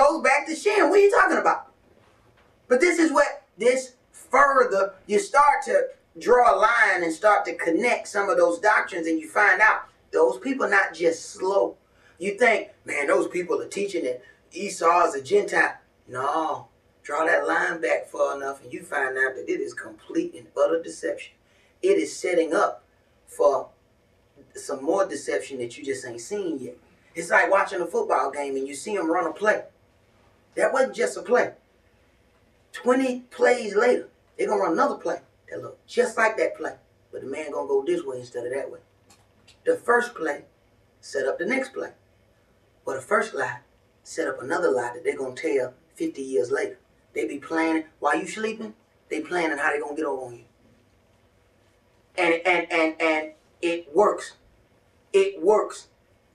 goes back to Shem. What are you talking about? But this is what this further, you start to draw a line and start to connect some of those doctrines, and you find out those people are not just slow. You think, man, those people are teaching that Esau is a Gentile. No. Draw that line back far enough and you find out that it is complete and utter deception. It is setting up for some more deception that you just ain't seen yet. It's like watching a football game and you see them run a play. That wasn't just a play. 20 plays later, they're going to run another play that look just like that play. But the man going to go this way instead of that way. The first play set up the next play. But the first lie set up another lie that they're going to tell 50 years later. They be planning, while you sleeping, they planning how they going to get over on you. And it works. It works.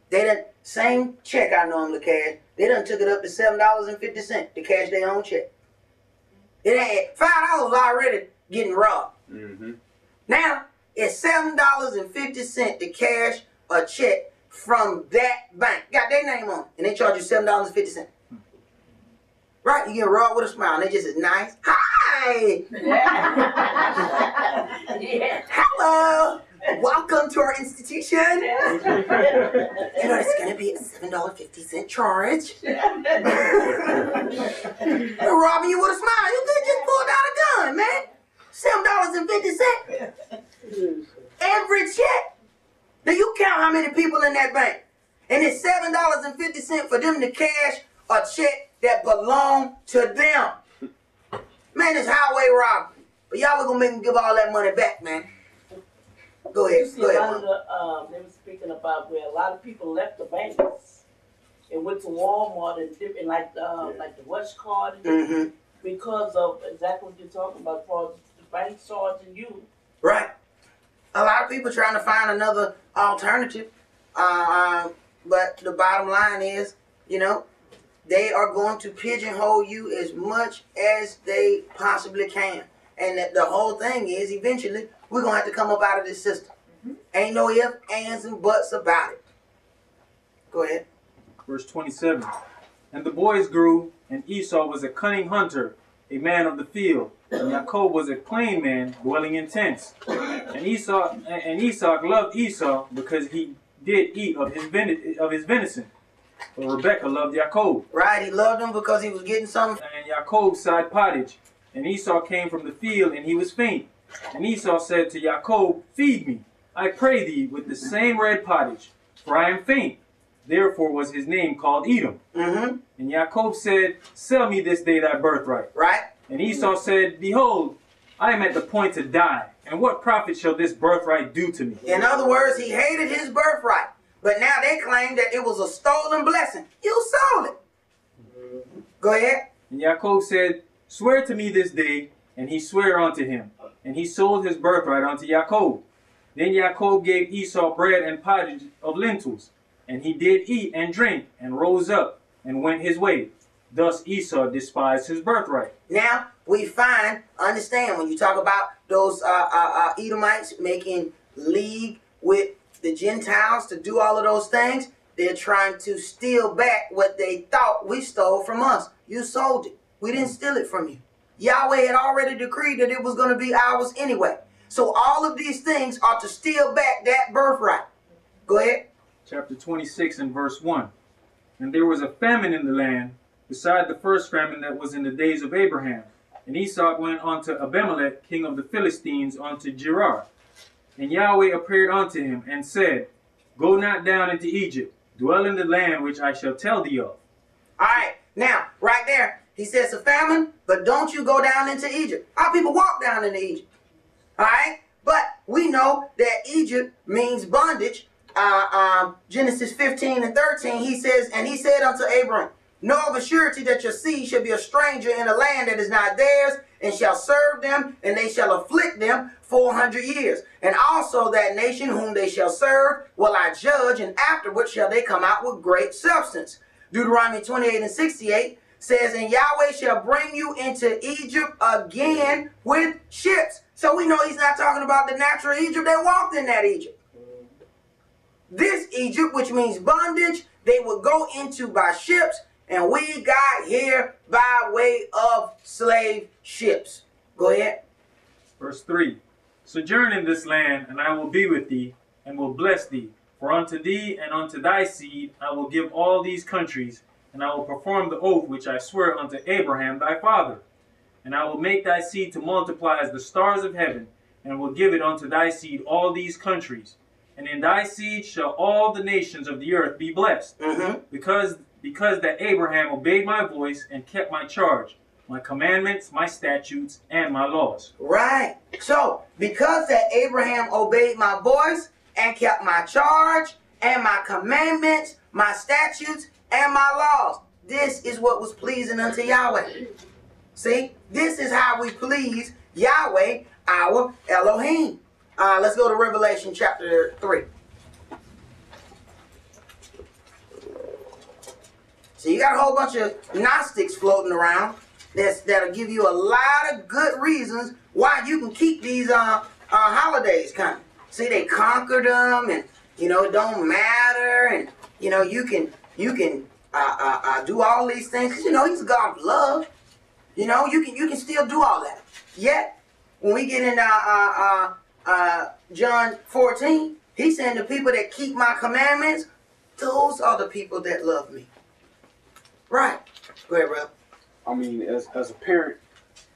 They done, same check I normally cash, they done took it up to $7.50 to cash their own check. It ain't $5 already getting robbed. Now, it's $7.50 to cash a check from that bank. Got their name on it. And they charge you $7.50. Right? You get robbed with a smile. And they just as nice. Hi! Hello! Welcome to our institution. You know, it's going to be a $7.50 charge. They're robbing you with a smile. You could just pulled out a gun, man. $7.50. Every check. Now you count how many people in that bank. And it's $7.50 for them to cash a check that belong to them. Man, it's highway robbery. But y'all are going to make them give all that money back, man. Go ahead. Go ahead. They were speaking about where a lot of people left the banks and went to Walmart and different, like the Rush card, because of exactly what you're talking about, for the bank charging you. Right. A lot of people trying to find another alternative. But the bottom line is, you know, they are going to pigeonhole you as much as they possibly can. And the whole thing is, eventually, we're going to have to come up out of this system. Ain't no ifs, ands, and buts about it. Go ahead. Verse 27. And the boys grew, and Esau was a cunning hunter, a man of the field. And Jacob was a plain man, dwelling in tents. And Esau loved Esau because he did eat of his venison. But Rebekah loved Jacob. Right, he loved him because he was getting something. And Jacob sighed pottage. And Esau came from the field, and he was faint. And Esau said to Jacob, Feed me, I pray thee, with the same red pottage, for I am faint. Therefore was his name called Edom. And Jacob said, Sell me this day thy birthright. Right. And Esau said, Behold, I am at the point to die, and what profit shall this birthright do to me? In other words, he hated his birthright. But now they claim that it was a stolen blessing. You sold it. Go ahead. And Jacob said, Swear to me this day. And he sware unto him. And he sold his birthright unto Jacob. Then Jacob gave Esau bread and pottage of lentils. And he did eat and drink, and rose up, and went his way. Thus Esau despised his birthright. Now, we understand, when you talk about those Edomites making league with the Gentiles to do all of those things, they're trying to steal back what they thought we stole from us. You sold it. We didn't steal it from you. Yahweh had already decreed that it was going to be ours anyway. So all of these things are to steal back that birthright. Go ahead. Chapter 26 and verse 1. And there was a famine in the land, beside the first famine that was in the days of Abraham. And Esau went unto Abimelech, king of the Philistines, unto Gerar. And Yahweh appeared unto him, and said, Go not down into Egypt, dwell in the land which I shall tell thee of. All right, now, right there, he says a famine, but don't you go down into Egypt. Our people walk down into Egypt. All right, but we know that Egypt means bondage. Genesis 15 and 13, he says, And he said unto Abram, Know of a surety that your seed shall be a stranger in a land that is not theirs, and shall serve them, and they shall afflict them 400 years. And also that nation whom they shall serve will I judge, and afterward shall they come out with great substance. Deuteronomy 28 and 68 says, And Yahweh shall bring you into Egypt again with ships. So we know he's not talking about the natural Egypt that walked in that Egypt. This Egypt, which means bondage, they would go into by ships, And we got here by way of slave ships. Go ahead. Verse 3. Sojourn in this land, and I will be with thee, and will bless thee. For unto thee and unto thy seed I will give all these countries, and I will perform the oath which I swear unto Abraham thy father. And I will make thy seed to multiply as the stars of heaven, and will give it unto thy seed all these countries. And in thy seed shall all the nations of the earth be blessed, because that Abraham obeyed my voice and kept my charge, my commandments, my statutes, and my laws. Right. So, because that Abraham obeyed my voice and kept my charge and my commandments, my statutes, and my laws, this is what was pleasing unto Yahweh. See, this is how we please Yahweh, our Elohim. Let's go to Revelation chapter 3. So you got a whole bunch of Gnostics floating around that'll give you a lot of good reasons why you can keep these holidays coming. See, they conquered them, and it don't matter, and you can do all these things because he's a God of love. You can still do all that. Yet when we get into John 14, he's saying the people that keep my commandments, those are the people that love me. Right. Go ahead, bro. I mean, as a parent,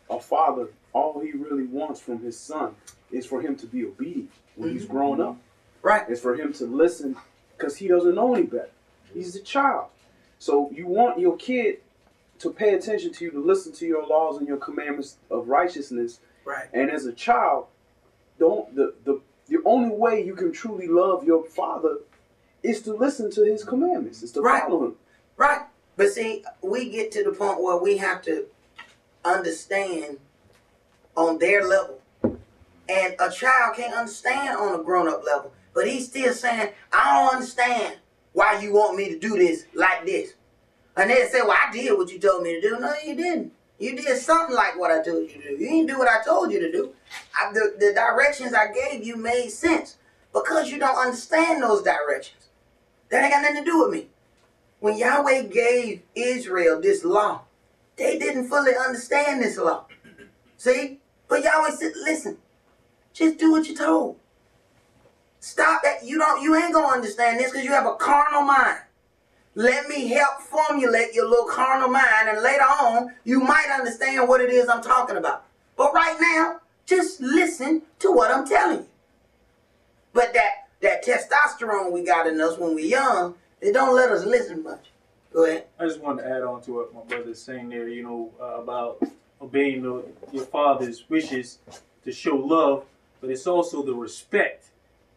a father, all he really wants from his son is for him to be obedient when he's growing up. Right. It's for him to listen because he doesn't know any better. He's a child. So you want your kid to pay attention to you, to listen to your laws and your commandments of righteousness. Right. And as a child, the only way you can truly love your father is to listen to his commandments, is to follow him. Right. But see, we get to the point where we have to understand on their level. And a child can't understand on a grown-up level. But he's still saying, I don't understand why you want me to do this like this. And they say, well, I did what you told me to do. No, you didn't. You did something like what I told you to do. You didn't do what I told you to do. The directions I gave you made sense. Because you don't understand those directions. That ain't got nothing to do with me. When Yahweh gave Israel this law, they didn't fully understand this law. See? But Yahweh said, listen, just do what you're told. Stop that. You ain't gonna understand this because you have a carnal mind. Let me help formulate your little carnal mind, and later on, you might understand what it is I'm talking about. But right now, just listen to what I'm telling you. But that testosterone we got in us when we're young, it don't let us listen much. Go ahead. I just wanted to add on to what my brother is saying there, about obeying your father's wishes to show love, but it's also the respect.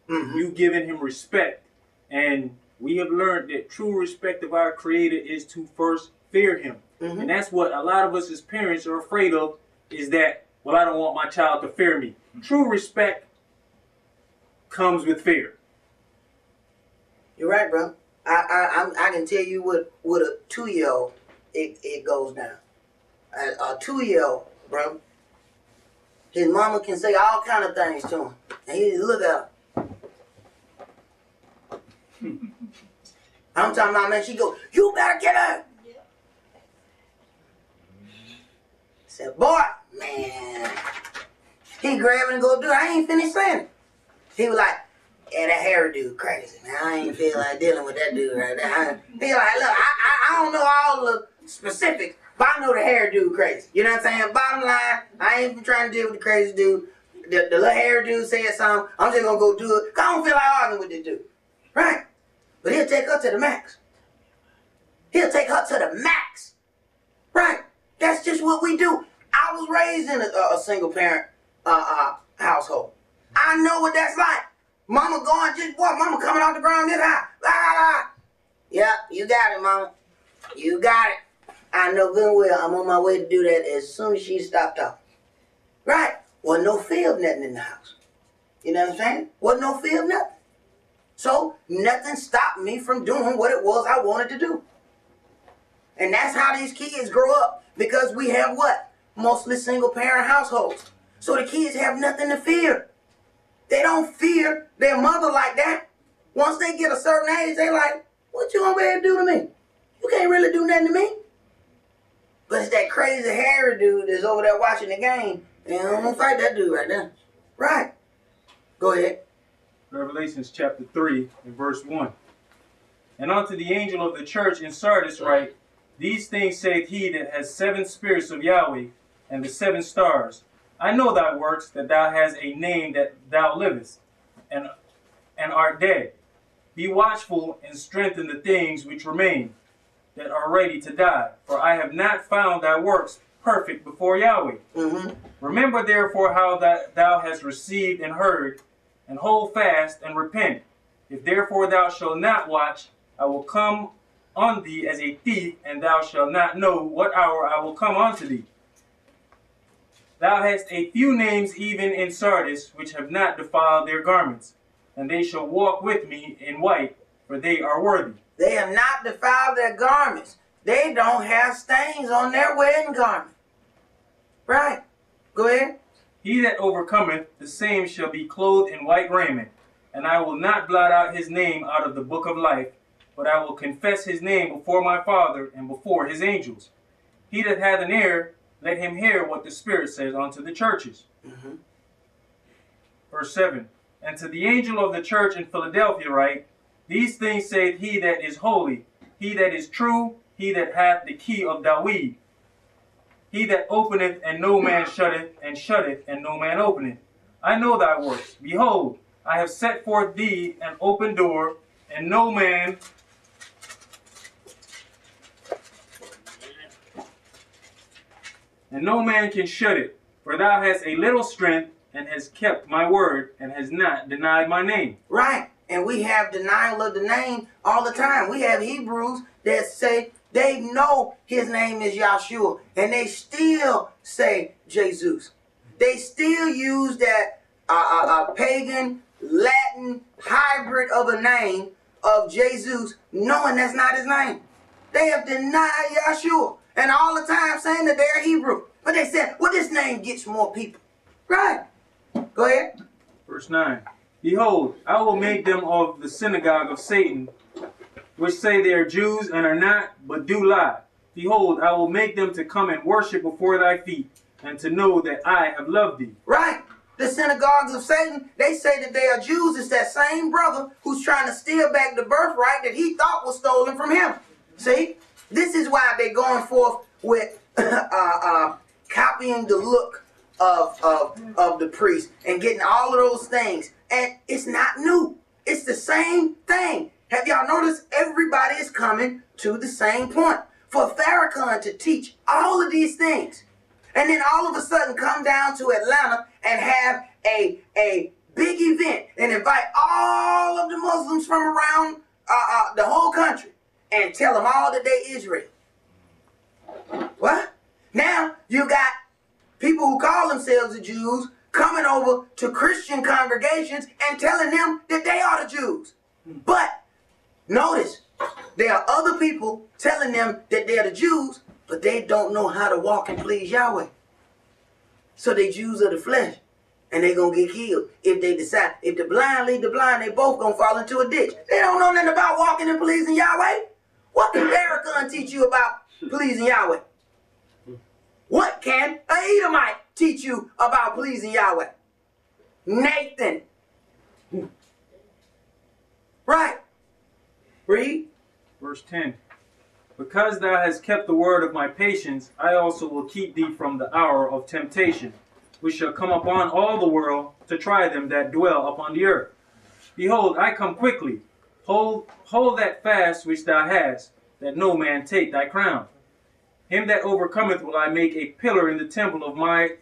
You giving him respect. And we have learned that true respect of our Creator is to first fear him. And that's what a lot of us as parents are afraid of, is that, well, I don't want my child to fear me. True respect comes with fear. You're right, bro. I can tell you with a 2-year-old, it goes down. A 2-year-old, bro, his mama can say all kind of things to him, and he just look at her. I'm talking about, man, she go, you better get her. I said, boy, man. He grab it and go do it. I ain't finished saying it. He was like, yeah, that hairdo crazy, man. I ain't feel like dealing with that dude right there. He like, look, I don't know all the specifics, but I know the hairdo crazy. You know what I'm saying? Bottom line, I ain't trying to deal with the crazy dude. The little hairdo said something. I'm just going to go do it. 'Cause I don't feel like arguing with this dude. Right? But he'll take her to the max. He'll take her to the max. Right? That's just what we do. I was raised in a single parent household. I know what that's like. Mama going, just what? Mama coming off the ground this high. Blah, blah, blah. Yeah, you got it, mama. You got it. I know good and well I'm on my way to do that as soon as she stopped talking. Right? Wasn't no fear of nothing in the house. You know what I'm saying? Wasn't no fear of nothing. So nothing stopped me from doing what it was I wanted to do. And that's how these kids grow up. Because we have what? Mostly single parent households. So the kids have nothing to fear. They don't fear their mother like that. Once they get a certain age, they like, what you gonna be able to do to me? You can't really do nothing to me. But it's that crazy hairy dude that's over there watching the game. And I'm gonna fight that dude right now. Right. Go ahead. Revelations chapter 3 and verse 1. And unto the angel of the church in Sardis write, These things saith he that has 7 spirits of Yahweh, and the 7 stars. I know thy works, that thou hast a name that thou livest, and art dead. Be watchful and strengthen the things which remain, that are ready to die. For I have not found thy works perfect before Yahweh. Remember therefore how that thou hast received and heard, and hold fast and repent. If therefore thou shalt not watch, I will come on thee as a thief, and thou shalt not know what hour I will come unto thee. Thou hast a few names even in Sardis, which have not defiled their garments, and they shall walk with me in white, for they are worthy. They have not defiled their garments. They don't have stains on their wedding garment. Right. Go ahead. He that overcometh, the same shall be clothed in white raiment, and I will not blot out his name out of the book of life, but I will confess his name before my Father and before his angels. He that hath an ear, let him hear what the Spirit says unto the churches. Verse 7. And to the angel of the church in Philadelphia write, These things saith he that is holy, he that is true, he that hath the key of David, he that openeth and no man shutteth, and shutteth and no man openeth. I know thy works. Behold, I have set forth thee an open door, and no man can shut it. For thou hast a little strength, and hast kept my word, and hast not denied my name. Right. And we have denial of the name all the time. We have Hebrews that say they know his name is Yahshua, and they still say Jesus. They still use that pagan Latin hybrid of a name of Jesus, knowing that's not his name. They have denied Yahshua, and all the time saying that they're Hebrew. But they said, well, this name gets more people. Right. Go ahead. Verse 9. Behold, I will make them of the synagogue of Satan, which say they are Jews and are not, but do lie. Behold, I will make them to come and worship before thy feet, and to know that I have loved thee. Right. The synagogues of Satan, they say that they are Jews. It's that same brother who's trying to steal back the birthright that he thought was stolen from him. See? This is why they're going forth with copying the look of the priest and getting all of those things. And it's not new. It's the same thing. Have y'all noticed everybody is coming to the same point? For Farrakhan to teach all of these things, and then all of a sudden come down to Atlanta and have a big event and invite all of the Muslims from around the whole country and tell them all that they Israel. What? Now you got people who call themselves the Jews coming over to Christian congregations and telling them that they are the Jews. But notice, there are other people telling them that they're the Jews, but they don't know how to walk and please Yahweh. So they Jews of the flesh, and they're going to get killed if they decide. If the blind lead the blind, they both going to fall into a ditch. They don't know nothing about walking and pleasing Yahweh. What can Farrakhan teach you about pleasing Yahweh? What can an Edomite teach you about pleasing Yahweh? Nathan. Right. Read. Verse 10. Because thou hast kept the word of my patience, I also will keep thee from the hour of temptation, which shall come upon all the world to try them that dwell upon the earth. Behold, I come quickly. Hold that fast which thou hast, that no man take thy crown. Him that overcometh will I make a pillar in the temple of my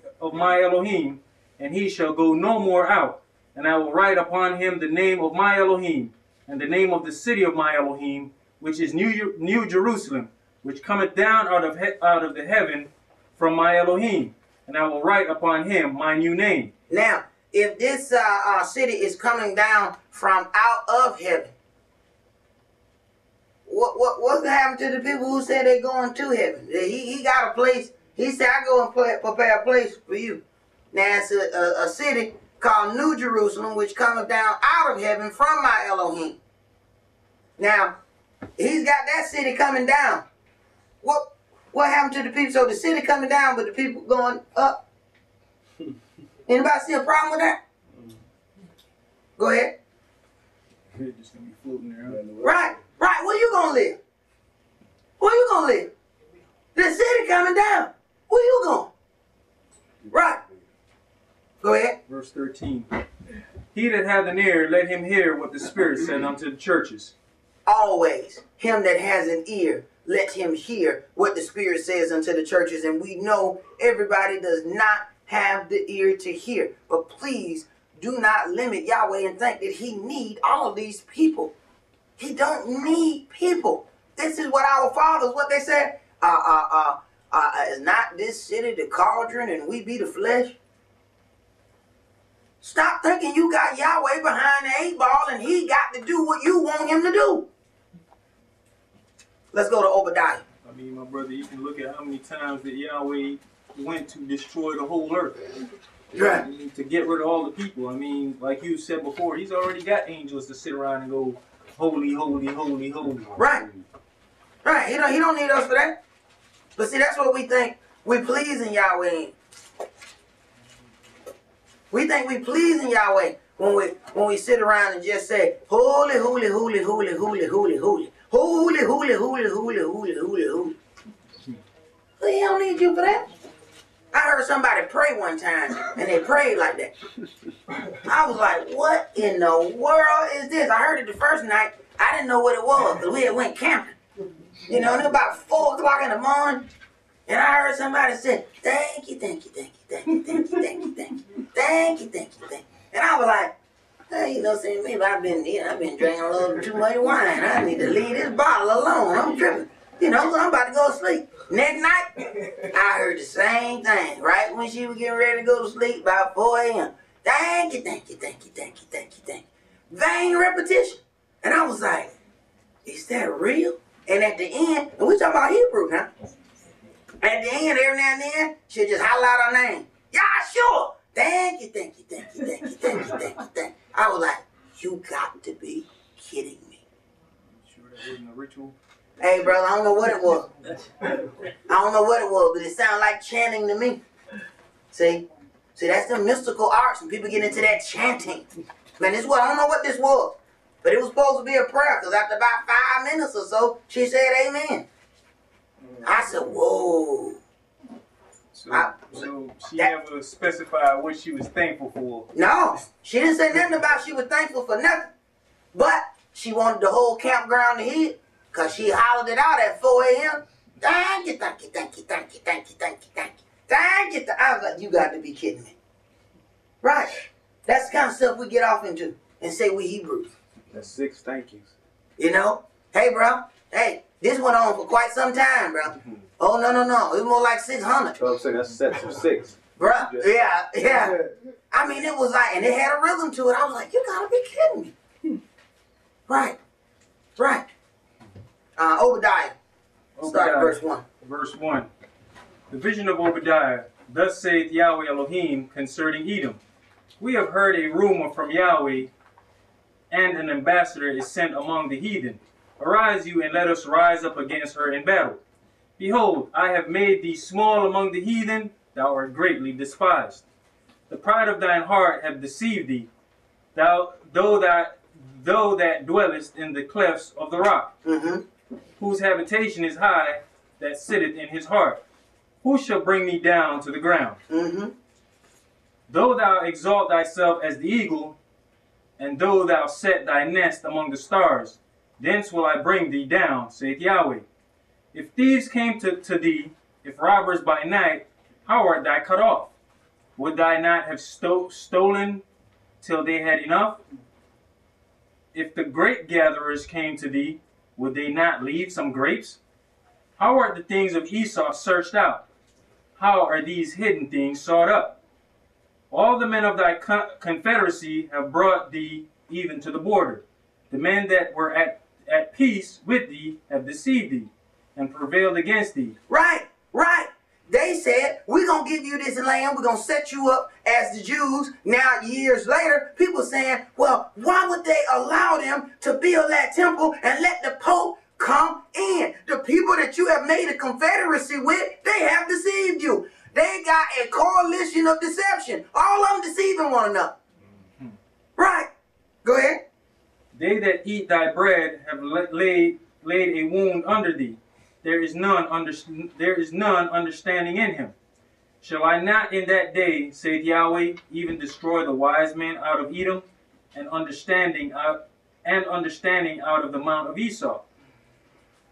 Elohim, and he shall go no more out. And I will write upon him the name of my Elohim, and the name of the city of my Elohim, which is New Jerusalem, which cometh down out of the heaven from my Elohim. And I will write upon him my new name. Now, if this city is coming down from out of heaven, what's going to happen to the people who say they're going to heaven? He got a place. He said, I go and prepare a place for you. Now, it's a city called New Jerusalem, which cometh down out of heaven from my Elohim. Now, He's got that city coming down. What happened to the people? So the city coming down, but the people going up. Anybody see a problem with that? Go ahead. They're just gonna be floating there. Right. Where you gonna live? Where you gonna live? The city coming down. Where you going? Right. Go ahead. Verse 13. He that hath an ear, let him hear what the Spirit said unto the churches. Always, him that has an ear, let him hear what the Spirit says unto the churches. And we know everybody does not have the ear to hear. But please do not limit Yahweh and think that he need all of these people. He don't need people. This is what our fathers, what they said. Is not this city the cauldron and we be the flesh? Stop thinking you got Yahweh behind the 8 ball and he got to do what you want him to do. Let's go to Obadiah. I mean, my brother, you can look at how many times that Yahweh went to destroy the whole earth. Right. I mean, to get rid of all the people. I mean, like you said before, he's already got angels to sit around and go, holy, holy, holy, holy. Right. Right. He don't need us for that. But see, that's what we think we pleasing Yahweh in. We think we pleasing Yahweh when we sit around and just say, holy, holy, holy, holy, holy, holy, holy. Holy, holy, holy, holy, holy, holy, holy. Well, he don't need you for that. I heard somebody pray one time, and they prayed like that. I was like, what in the world is this? I heard it the first night. I didn't know what it was, because we had went camping. You know, it was about 4 o'clock in the morning, and I heard somebody say, thank you, thank you, thank you, thank you, thank you, thank you, thank you, thank you, thank you, thank you. And I was like, hey, you know, saying maybe I've been drinking a little too much wine. I need to leave this bottle alone. I'm tripping. You know, I'm about to go to sleep. Next night, I heard the same thing. Right when she was getting ready to go to sleep, about 4 a.m. Thank you, thank you, thank you, thank you, thank you, thank you. Vain repetition. And I was like, is that real? And at the end, and we're talking about Hebrew now. At the end, every now and then, she'll just holler out her name. Yeah, sure. Thank you, thank you, thank you, thank you, thank you, thank you, thank you. I was like, you got to be kidding me. Sure that wasn't a ritual? Hey, brother, I don't know what it was. I don't know what it was, but it sounded like chanting to me. See, that's the mystical arts, and people get into that chanting. Man, this was, I don't know what this was, but it was supposed to be a prayer, because after about 5 minutes or so, she said amen. I said, whoa. So she never specified what she was thankful for. No, she didn't say nothing about she was thankful for nothing. But she wanted the whole campground to hear, because she hollered it out at 4 a.m. Thank you, thank you, thank you, thank you, thank you, thank you, thank you. Thank you. I was like, you got to be kidding me. Right. That's the kind of stuff we get off into and say we Hebrews. That's 6 thank yous. You know? Hey, bro. Hey, this went on for quite some time, bro. Oh, no. It was more like 600. So I'm saying that's sets of 6. Bruh, yeah. I mean, it was like, and it had a rhythm to it. I was like, you gotta be kidding me. Right. Obadiah. Start at verse 1. Verse 1. The vision of Obadiah. Thus saith Yahweh Elohim concerning Edom. We have heard a rumor from Yahweh, and an ambassador is sent among the heathen. Arise you, and let us rise up against her in battle. Behold, I have made thee small among the heathen, thou art greatly despised. The pride of thine heart hath deceived thee, thou that dwellest in the clefts of the rock, whose habitation is high, that sitteth in his heart. Who shall bring thee down to the ground? Though thou exalt thyself as the eagle, and though thou set thy nest among the stars, thence will I bring thee down, saith Yahweh. If thieves came to thee, if robbers by night, how art thou cut off? Would thou not have stolen till they had enough? If the grape gatherers came to thee, would they not leave some grapes? How art the things of Esau searched out? How are these hidden things sought up? All the men of thy confederacy have brought thee even to the border. The men that were at peace with thee have deceived thee, and prevailed against thee. Right. They said, we're going to give you this land. We're going to set you up as the Jews. Now, years later, people saying, well, why would they allow them to build that temple and let the Pope come in. The people that you have made a confederacy with, they have deceived you. They got a coalition of deception. All of them deceiving one another. Right. Go ahead. They that eat thy bread have laid a wound under thee. There is none understanding in him. Shall I not in that day, saith Yahweh, even destroy the wise men out of Edom, and understanding out of the mount of Esau?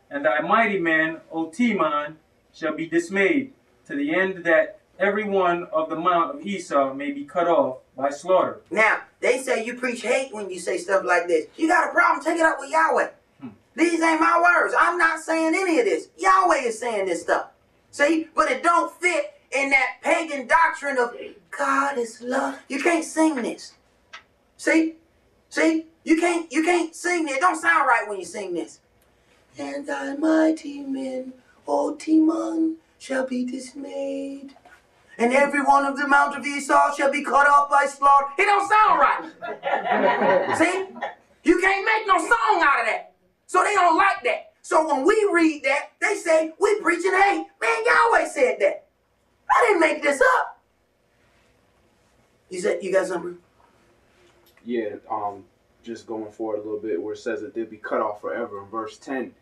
And thy mighty men, O Teman, shall be dismayed, to the end that every one of the mount of Esau may be cut off by slaughter. Now, they say you preach hate when you say stuff like this. You got a problem, take it up with Yahweh. These ain't my words. I'm not saying any of this. Yahweh is saying this stuff. See? But it don't fit in that pagan doctrine of God is love. You can't sing this. See? See? You can't sing this. It don't sound right when you sing this. And thy mighty men, O Teman, shall be dismayed. And every one of the mount of Esau shall be cut off by slaughter. It don't sound right. See? You can't make no song out of that. So they don't like that. So when we read that, they say, we preaching hate. Man, Yahweh said that. I didn't make this up. You said, you got something? Yeah, just going forward a little bit where it says that they'll be cut off forever in verse 10.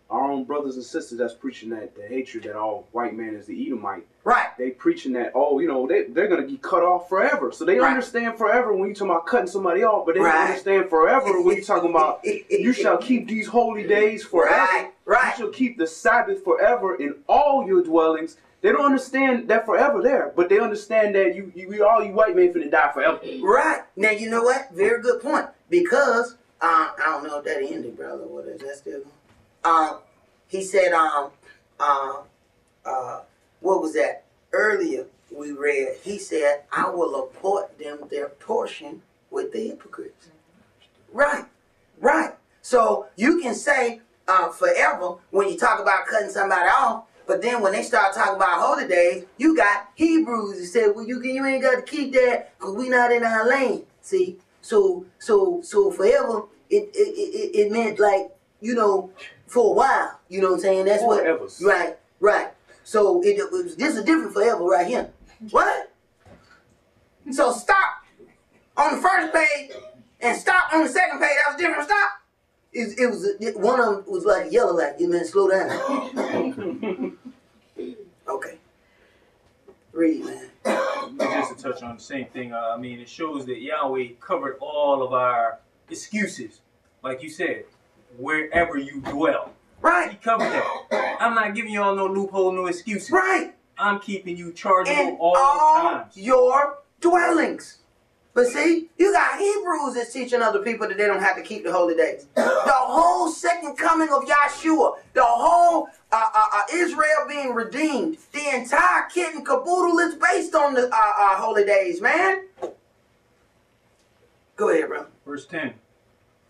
Our own brothers and sisters that's preaching that the hatred that all white man is the Edomite. Right. They preaching that, they're going to be cut off forever. So they understand forever when you're talking about cutting somebody off, but they don't understand forever when you're talking about you shall keep these holy days forever. Right. You shall keep the Sabbath forever in all your dwellings. They don't understand that forever there, but they understand that all you white men finna die forever. Right. Now, you know what? Very good point. Because, I don't know if that ended, brother. What is that still going? He said, what was that? Earlier we read, he said, I will appoint them their portion with the hypocrites. Right. So you can say forever when you talk about cutting somebody off, but then when they start talking about holy days, you got Hebrews that said, well, you ain't got to keep that because we not in our land. See? So forever, it meant like, for a while. You know what I'm saying? That's forever. What. Right. So this is different forever right here. What? So stop on the first page and stop on the second page. That was different. Stop. It was one of them was like a yellow light. You mean slow down? Okay. Read, man. Just to touch on the same thing, it shows that Yahweh covered all of our excuses, like you said, wherever you dwell. Right. He covered that. I'm not giving y'all no loophole, no excuses. Right. I'm keeping you chargeable In all times. Your dwellings. But see, you got Hebrews that's teaching other people that they don't have to keep the holy days. The whole second coming of Yahshua, the whole Israel being redeemed, the entire kit and caboodle is based on the holy days, man. Go ahead, bro. Verse 10.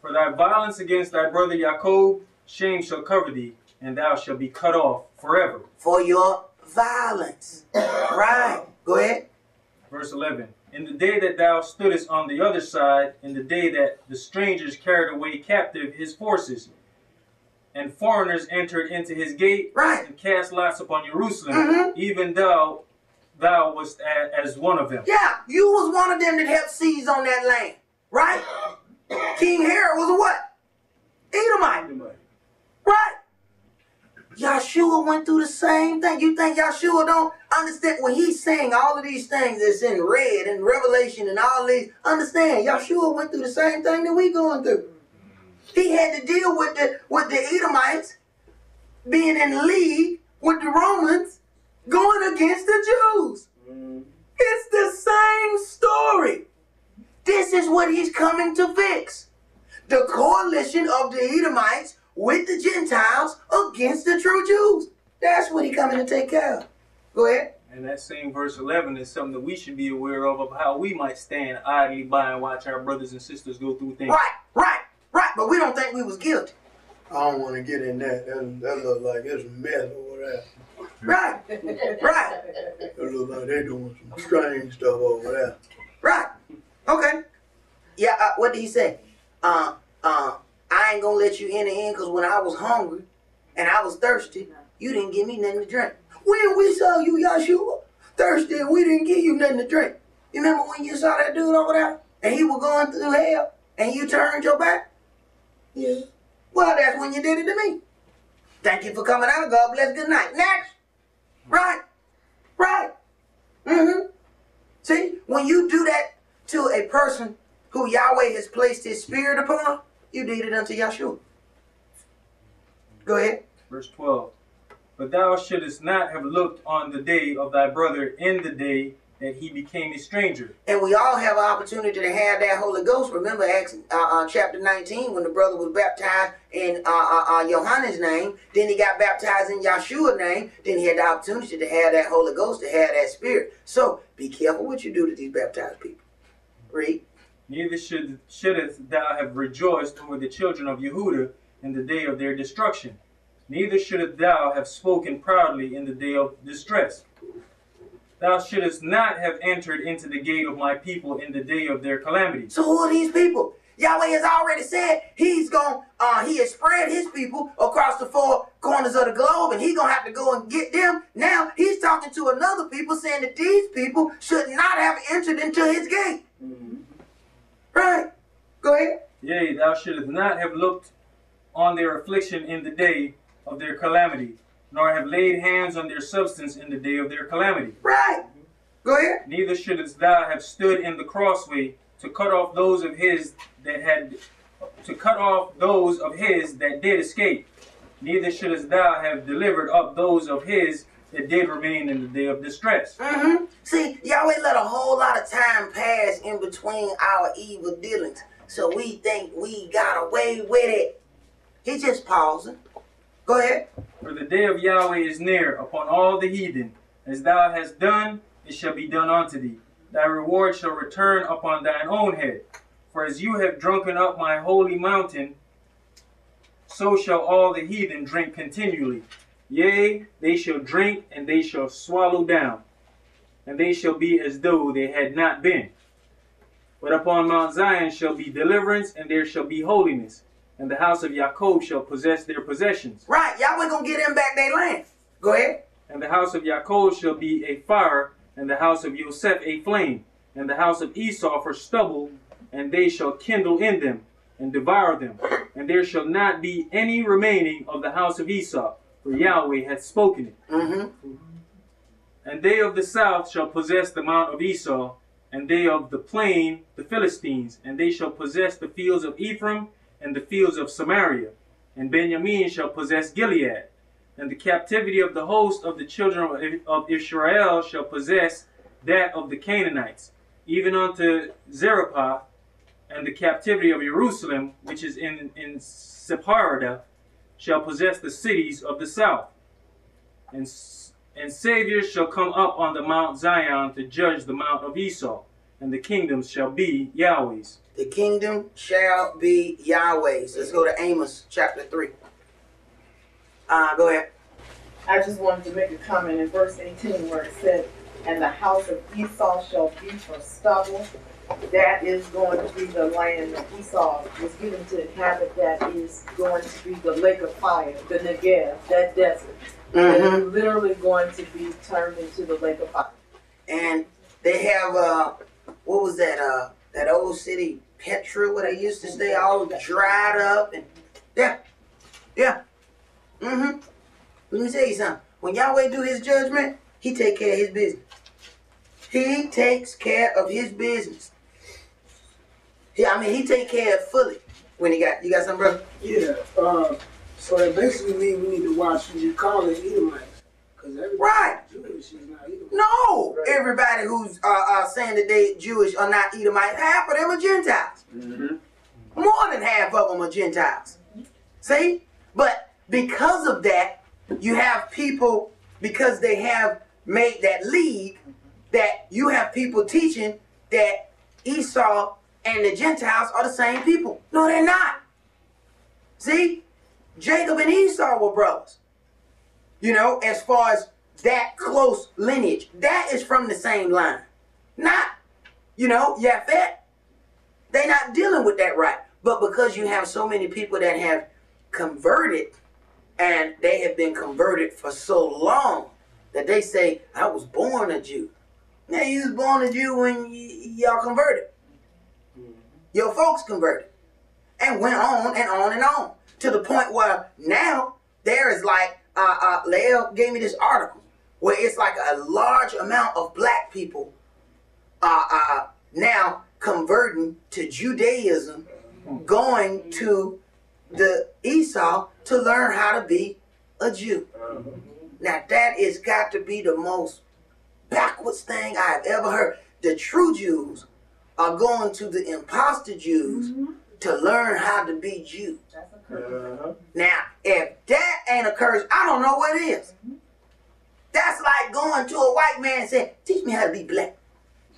For thy violence against thy brother Jacob, shame shall cover thee, and thou shalt be cut off forever. For your violence. Right. Go ahead. Verse 11. In the day that thou stoodest on the other side, in the day that the strangers carried away captive his forces, and foreigners entered into his gate, and cast lots upon Jerusalem, even thou wast as one of them. Yeah, you was one of them that helped seize on that land, right? King Herod was a what? Edomite. Right? Yahshua went through the same thing. You think Yahshua don't understand when he's saying all of these things that's in red and Revelation and all these? Understand, Yahshua went through the same thing that we going through. He had to deal with the Edomites being in league with the Romans going against the Jews. It's the same story. This is what he's coming to fix. The coalition of the Edomites with the Gentiles against the true Jews. That's what he's coming to take care of. Go ahead. And that same verse 11 is something that we should be aware of how we might stand idly by and watch our brothers and sisters go through things. Right. But we don't think we was guilty. I don't want to get in that. That look like it's a mess over there. Right. It look like they doing some strange stuff over there. Right. Okay. Yeah, what did he say? I I ain't gonna let you enter in because when I was hungry and I was thirsty, you didn't give me nothing to drink. When we saw you, Yahshua, thirsty and we didn't give you nothing to drink. You remember when you saw that dude over there and he was going through hell and you turned your back? Yeah. Well, that's when you did it to me. Thank you for coming out. God bless. Good night. Next. Right. Right. Mm-hmm. See, when you do that to a person who Yahweh has placed his spirit upon, you did it unto Yahshua. Go ahead. Verse 12. But thou shouldest not have looked on the day of thy brother in the day that he became a stranger. And we all have an opportunity to have that Holy Ghost. Remember Acts chapter 19 when the brother was baptized in Yohannan's name. Then he got baptized in Yahshua's name. Then he had the opportunity to have that Holy Ghost, to have that spirit. So be careful what you do to these baptized people. Read. Neither shouldest thou have rejoiced over the children of Yehuda in the day of their destruction. Neither shouldest thou have spoken proudly in the day of distress. Thou shouldest not have entered into the gate of my people in the day of their calamity. So who are these people? Yahweh has already said he has spread his people across the four corners of the globe, and he's going to have to go and get them. Now he's talking to another people saying that these people should not have entered into his gate. Mm-hmm. Right. Go ahead. Yea, thou shouldest not have looked on their affliction in the day of their calamity, nor have laid hands on their substance in the day of their calamity. Right. Go ahead. Neither shouldest thou have stood in the crossway to cut off those of his that did escape. Neither shouldest thou have delivered up those of his that did remain in the day of distress. Mm-hmm. See, Yahweh let a whole lot of time pass in between our evil dealings, so we think we got away with it. He just pausing. Go ahead. For the day of Yahweh is near upon all the heathen. As thou hast done, it shall be done unto thee. Thy reward shall return upon thine own head. For as you have drunken up my holy mountain, so shall all the heathen drink continually. Yea, they shall drink, and they shall swallow down, and they shall be as though they had not been. But upon Mount Zion shall be deliverance, and there shall be holiness, and the house of Jacob shall possess their possessions. Right, Yahweh gonna get them back their land. Go ahead. And the house of Jacob shall be a fire, and the house of Joseph a flame, and the house of Esau for stubble, and they shall kindle in them, and devour them. And there shall not be any remaining of the house of Esau, for Yahweh hath spoken it. Mm-hmm. And they of the south shall possess the mount of Esau, and they of the plain the Philistines, and they shall possess the fields of Ephraim, and the fields of Samaria. And Benjamin shall possess Gilead. And the captivity of the host of the children of Israel shall possess that of the Canaanites, even unto Zarephath. And the captivity of Jerusalem, which is in Sepharad, shall possess the cities of the south. And saviors shall come up on the Mount Zion to judge the mount of Esau, and the kingdoms shall be Yahweh's. The kingdom shall be Yahweh's. Let's go to Amos chapter 3. Go ahead. I just wanted to make a comment in verse 18 where it said, and the house of Esau shall be for stubble. That is going to be the land that Esau was given to inhabit. That is going to be the lake of fire, the Negev, that desert. That is literally going to be turned into the lake of fire. And they have, what was that, that old city, Petra, where they used to stay, all dried up. And yeah. Mm-hmm. Let me tell you something. When Yahweh do his judgment, he take care of his business. He takes care of his business. He take care of it fully. When you got something, brother? Yeah. So that basically means we need to watch who you call it Edomites. Because everybody Right. Jewish is not Edomite. No. Right. Everybody who's saying that they Jewish are not Edomites. Half of them are Gentiles. Mm-hmm. More than half of them are Gentiles. See? But because of that, you have people, because they have made that league, that you have people teaching that Esau and the Gentiles are the same people. No, they're not. See? Jacob and Esau were brothers. You know, as far as that close lineage. That is from the same line. Not, Japhet. They're not dealing with that right. But because you have so many people that have converted, and they have been converted for so long, that they say, I was born a Jew. Now, you was born a Jew when y'all converted. Your folks converted. And went on and on and on. To the point where now there is like, Lael gave me this article, where it's like a large amount of black people now converting to Judaism, going to the Esau to learn how to be a Jew. Now that is got to be the most backwards thing I've ever heard. The true Jews are going to the imposter Jews to learn how to be Jews. Now, if that ain't a curse, I don't know what is. That's like going to a white man and saying, teach me how to be black.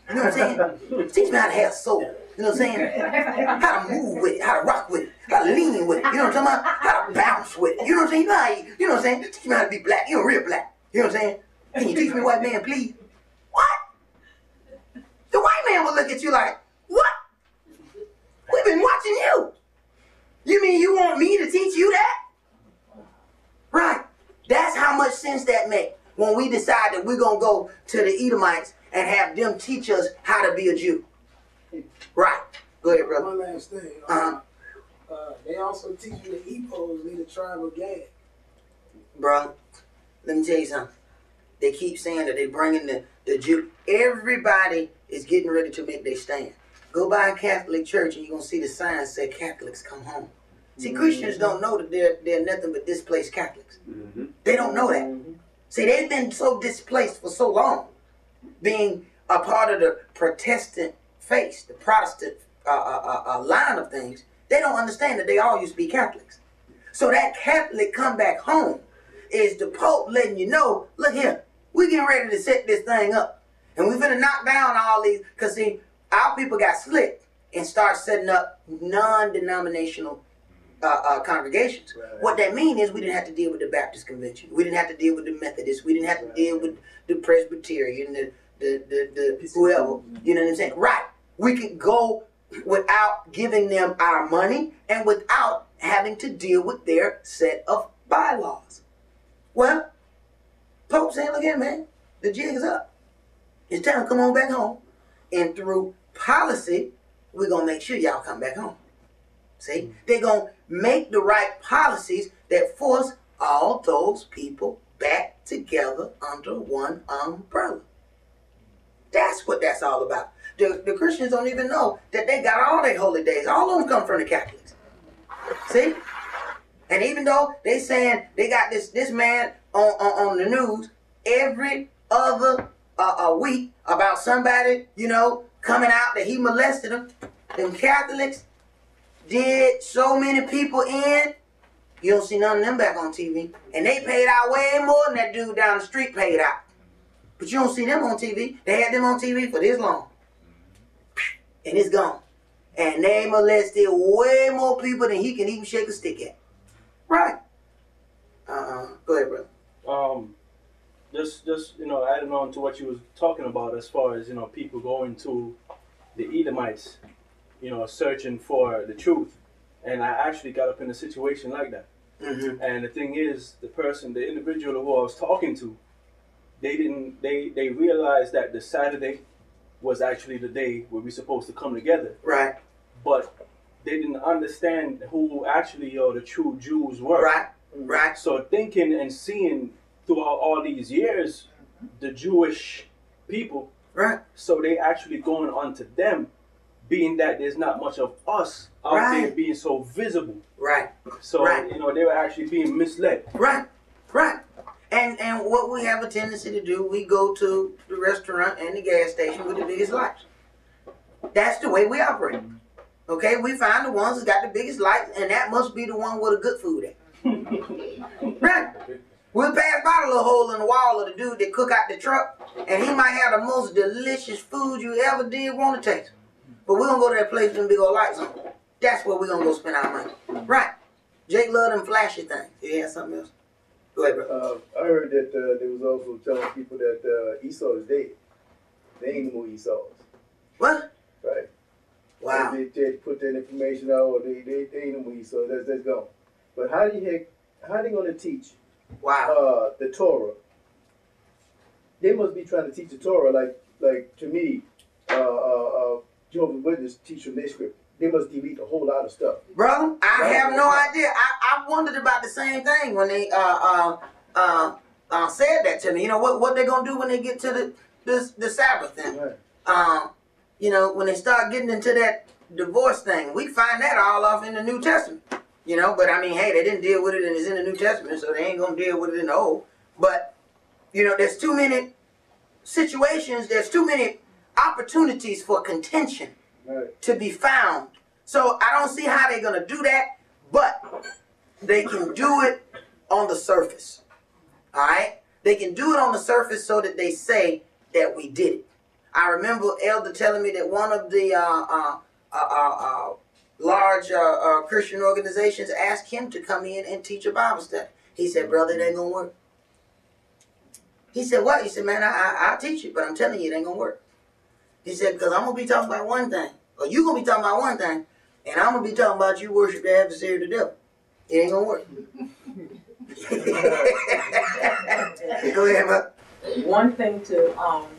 You know what I'm saying? Teach me how to have soul. You know what I'm saying? How to move with it, how to rock with it, how to lean with it. You know what I'm talking about? How to bounce with it. You know what I'm saying? You know what I'm saying? Teach me how to be black. You're real black. You know what I'm saying? Can you teach me, white man, please? What? The white man will look at you like, what? We've been watching you. You mean you want me to teach you that? Right. That's how much sense that makes when we decide that we're going to go to the Edomites and have them teach us how to be a Jew. Right. Go ahead, brother. One last thing. They also teach you the Epos lead the tribe of Gad. Bro, let me tell you something. They keep saying that they're bringing the Jew. Everybody is getting ready to make their stand. Go by a Catholic church and you're going to see the sign say Catholics come home. See, Christians don't know that they're nothing but displaced Catholics. They don't know that. See, they've been so displaced for so long, being a part of the Protestant faith, the Protestant line of things. They don't understand that they all used to be Catholics. So that Catholic come back home is the Pope letting you know, look here, we getting ready to set this thing up. And we're going to knock down all these, because see, our people got slick and start setting up non-denominational congregations. Right. What that means is we didn't have to deal with the Baptist Convention. We didn't have to deal with the Methodists. We didn't have to deal with the Presbyterian, the whoever. You know what I'm saying? Right. We could go without giving them our money and without having to deal with their set of bylaws. Well, Pope saying, look here, man, the jig is up. It's time to come on back home. And through policy, we're going to make sure y'all come back home. See? They're going to make the right policies that force all those people back together under one umbrella. That's what that's all about. The Christians don't even know that they got all their holy days. All of them come from the Catholics. See? And even though they saying they got this man on the news every other week about somebody, you know, coming out that he molested them, them Catholics did so many people in, you don't see none of them back on TV. And they paid out way more than that dude down the street paid out. But you don't see them on TV. They had them on TV for this long. And it's gone. And they molested way more people than he can even shake a stick at. Right. Go ahead, brother. Just you know, adding on to what you was talking about as far as, you know, people going to the Edomites, you know, searching for the truth. And I actually got up in a situation like that. And the thing is, the individual who I was talking to, they realized that the Saturday was actually the day where we're supposed to come together. Right. But they didn't understand who actually the true Jews were. Right. Right. So thinking and seeing throughout all these years, the Jewish people. Right. So they actually going on to them, being that there's not much of us out there being so visible. Right. So, you know, they were actually being misled. Right. Right. And what we have a tendency to do, we go to the restaurant and the gas station with the biggest lights. That's the way we operate. Okay? We find the ones that got the biggest lights, and that must be the one with the good food at. Right. We'll pass by the little hole in the wall of the dude that cook out the truck, and he might have the most delicious food you ever did want to taste. But we're going to go to that place with them big old lights on. That's where we're going to go spend our money. Right. Jake loved them flashy things. You have something else? Go ahead, bro. I heard that they was also telling people that Esau is dead. They ain't no more Esau's. What? Right. Wow. They put that information out, or they ain't we, so let's go. But how they gonna teach Wow. the Torah? They must be trying to teach the Torah like to me, Jehovah's Witness teach from their script. They must delete a whole lot of stuff. Brother, I have no idea. I wondered about the same thing when they said that to me. You know what they gonna do when they get to the Sabbath thing? Right. You know, when they start getting into that divorce thing, we find that all off in the New Testament. You know, but I mean, hey, they didn't deal with it and it's in the New Testament, so they ain't gonna deal with it in the Old. But you know, there's too many situations, there's too many opportunities for contention to be found. So I don't see how they're gonna do that, but they can do it on the surface. All right, they can do it on the surface so that they say that we did it. I remember Elder telling me that one of the large Christian organizations asked him to come in and teach a Bible study. He said, brother, it ain't gonna work. He said, what? He said, man, I'll teach you, but I'm telling you, it ain't gonna work. He said, because I'm gonna be talking about one thing, or you gonna be talking about one thing, and I'm gonna be talking about you worship the adversary of the devil. It ain't gonna work. Go ahead, man. One thing to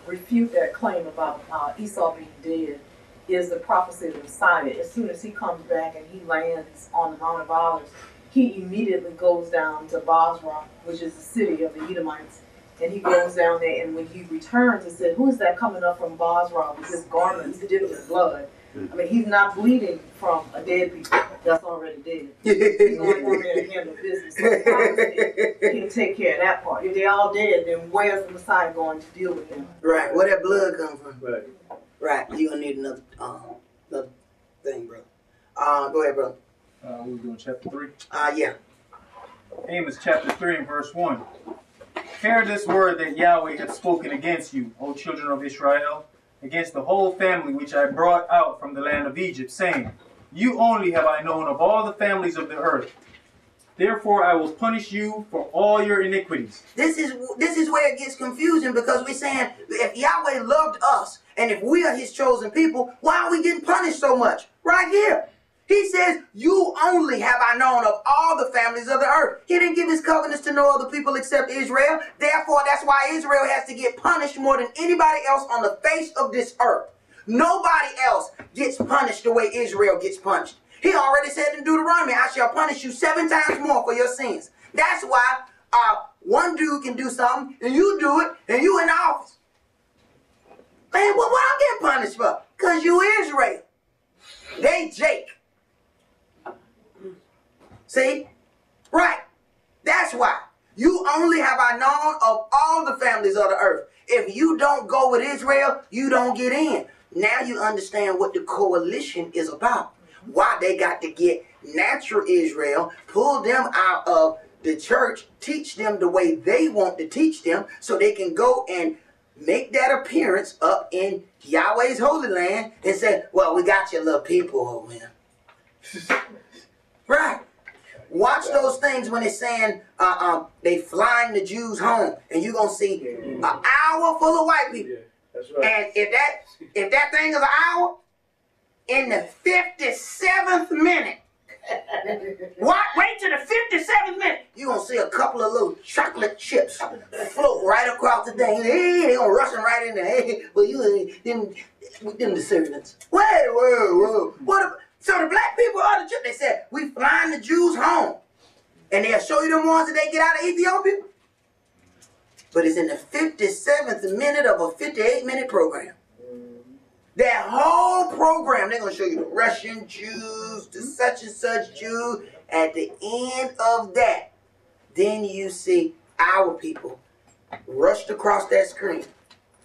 refute that claim about Esau being dead is the prophecy of the Messiah. As soon as he comes back and he lands on the Mount of Olives, he immediately goes down to Basra, which is the city of the Edomites, and he goes down there, and when he returns, he said, who is that coming up from Basra with his garments dipped in blood? I mean, he's not bleeding from a dead people that's already dead. He's going to go there and handle business. So the prophecy can take care of that part. If they're all dead, then where's the Messiah going to deal with them? Right, where that blood come from? Right. Right, you're going to need another thing, brother. Go ahead, brother. We're doing chapter 3. Yeah. Amos chapter 3 and verse 1. Hear this word that Yahweh hath spoken against you, O children of Israel, against the whole family which I brought out from the land of Egypt, saying, you only have I known of all the families of the earth. Therefore I will punish you for all your iniquities. This is where it gets confusing, because we're saying if Yahweh loved us and if we are his chosen people, why are we getting punished so much? Right here. He says, you only have I known of all the families of the earth. He didn't give his covenants to no other people except Israel. Therefore, that's why Israel has to get punished more than anybody else on the face of this earth. Nobody else gets punished the way Israel gets punished. He already said in Deuteronomy, I shall punish you 7 times more for your sins. That's why one dude can do something and you do it and you in the office. Man, what I'm getting punished for? Because you Israel. They Jake. See? Right. That's why. You only have I known of all the families of the earth. If you don't go with Israel, you don't get in. Now you understand what the coalition is about. Why they got to get natural Israel, pull them out of the church, teach them the way they want to teach them, so they can go and make that appearance up in Yahweh's holy land and say, well, we got your little people over here. Right. Watch those things when it's saying they flying the Jews home, and you're going to see an hour full of white people. Yeah, that's right. And if that thing is an hour, in the 57th minute, wait till the 57th minute, you're going to see a couple of little chocolate chips float right across the thing. Hey, they're going to rush them right in there. Hey, well, you them the servants. Whoa. So the black people are the Jews. They said, we flying the Jews home. And they'll show you them ones that they get out of Ethiopia. But it's in the 57th minute of a 58-minute program. That whole program, they're going to show you the Russian Jews, the such and such Jews. At the end of that, then you see our people rushed across that screen.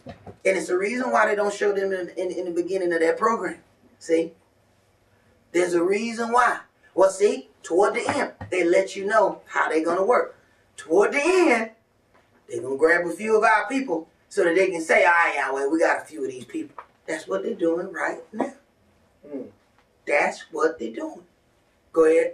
And it's the reason why they don't show them in the beginning of that program. See? There's a reason why. Well, see, toward the end, they let you know how they're going to work. Toward the end, they're going to grab a few of our people so that they can say, all right, Yahweh, we got a few of these people. That's what they're doing right now. That's what they're doing. Go ahead.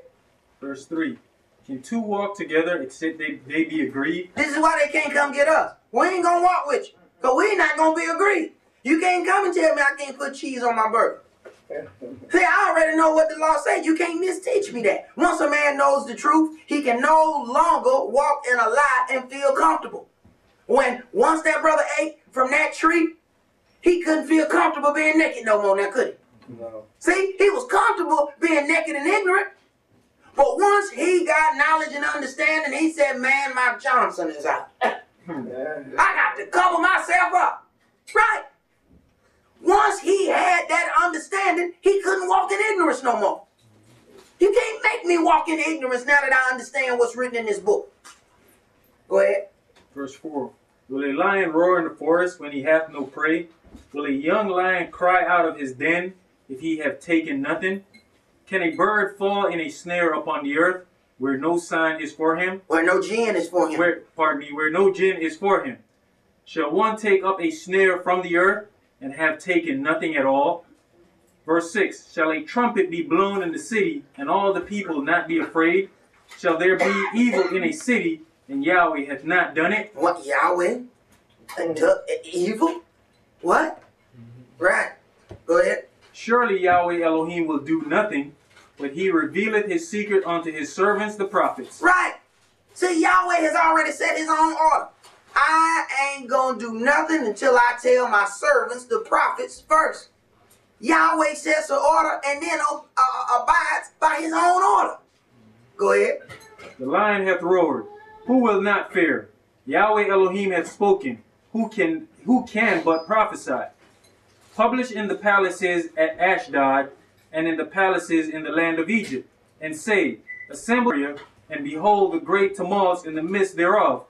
Verse 3. Can two walk together except they be agreed? This is why they can't come get us. We ain't going to walk with you, because we not going to be agreed. You can't come and tell me I can't put cheese on my burger. See, I already know what the law says. You can't misteach me that. Once a man knows the truth, he can no longer walk in a lie and feel comfortable. Once that brother ate from that tree, he couldn't feel comfortable being naked no more now, could he? No. See, he was comfortable being naked and ignorant. But once he got knowledge and understanding, he said, man, my Johnson is out. I got to cover myself up. Right? Once he had that understanding, he couldn't walk in ignorance no more. You can't make me walk in ignorance now that I understand what's written in this book. Go ahead. Verse 4. Will a lion roar in the forest when he hath no prey? Will a young lion cry out of his den if he have taken nothing? Can a bird fall in a snare upon the earth where no sign is for him? Where no jinn is for him. Where no jinn is for him. Shall one take up a snare from the earth and have taken nothing at all? Verse 6. Shall a trumpet be blown in the city and all the people not be afraid? Shall there be evil in a city and Yahweh hath not done it? What, Yahweh? Evil? What? Right. Go ahead. Surely Yahweh Elohim will do nothing, but he revealeth his secret unto his servants the prophets. Right. See, Yahweh has already set his own order. I ain't gonna do nothing until I tell my servants, the prophets, first. Yahweh sets the order and then abides by his own order. Go ahead. The lion hath roared. Who will not fear? Yahweh Elohim hath spoken. Who can but prophesy? Publish in the palaces at Ashdod, and in the palaces in the land of Egypt, and say, assemble here, and behold the great tumults in the midst thereof,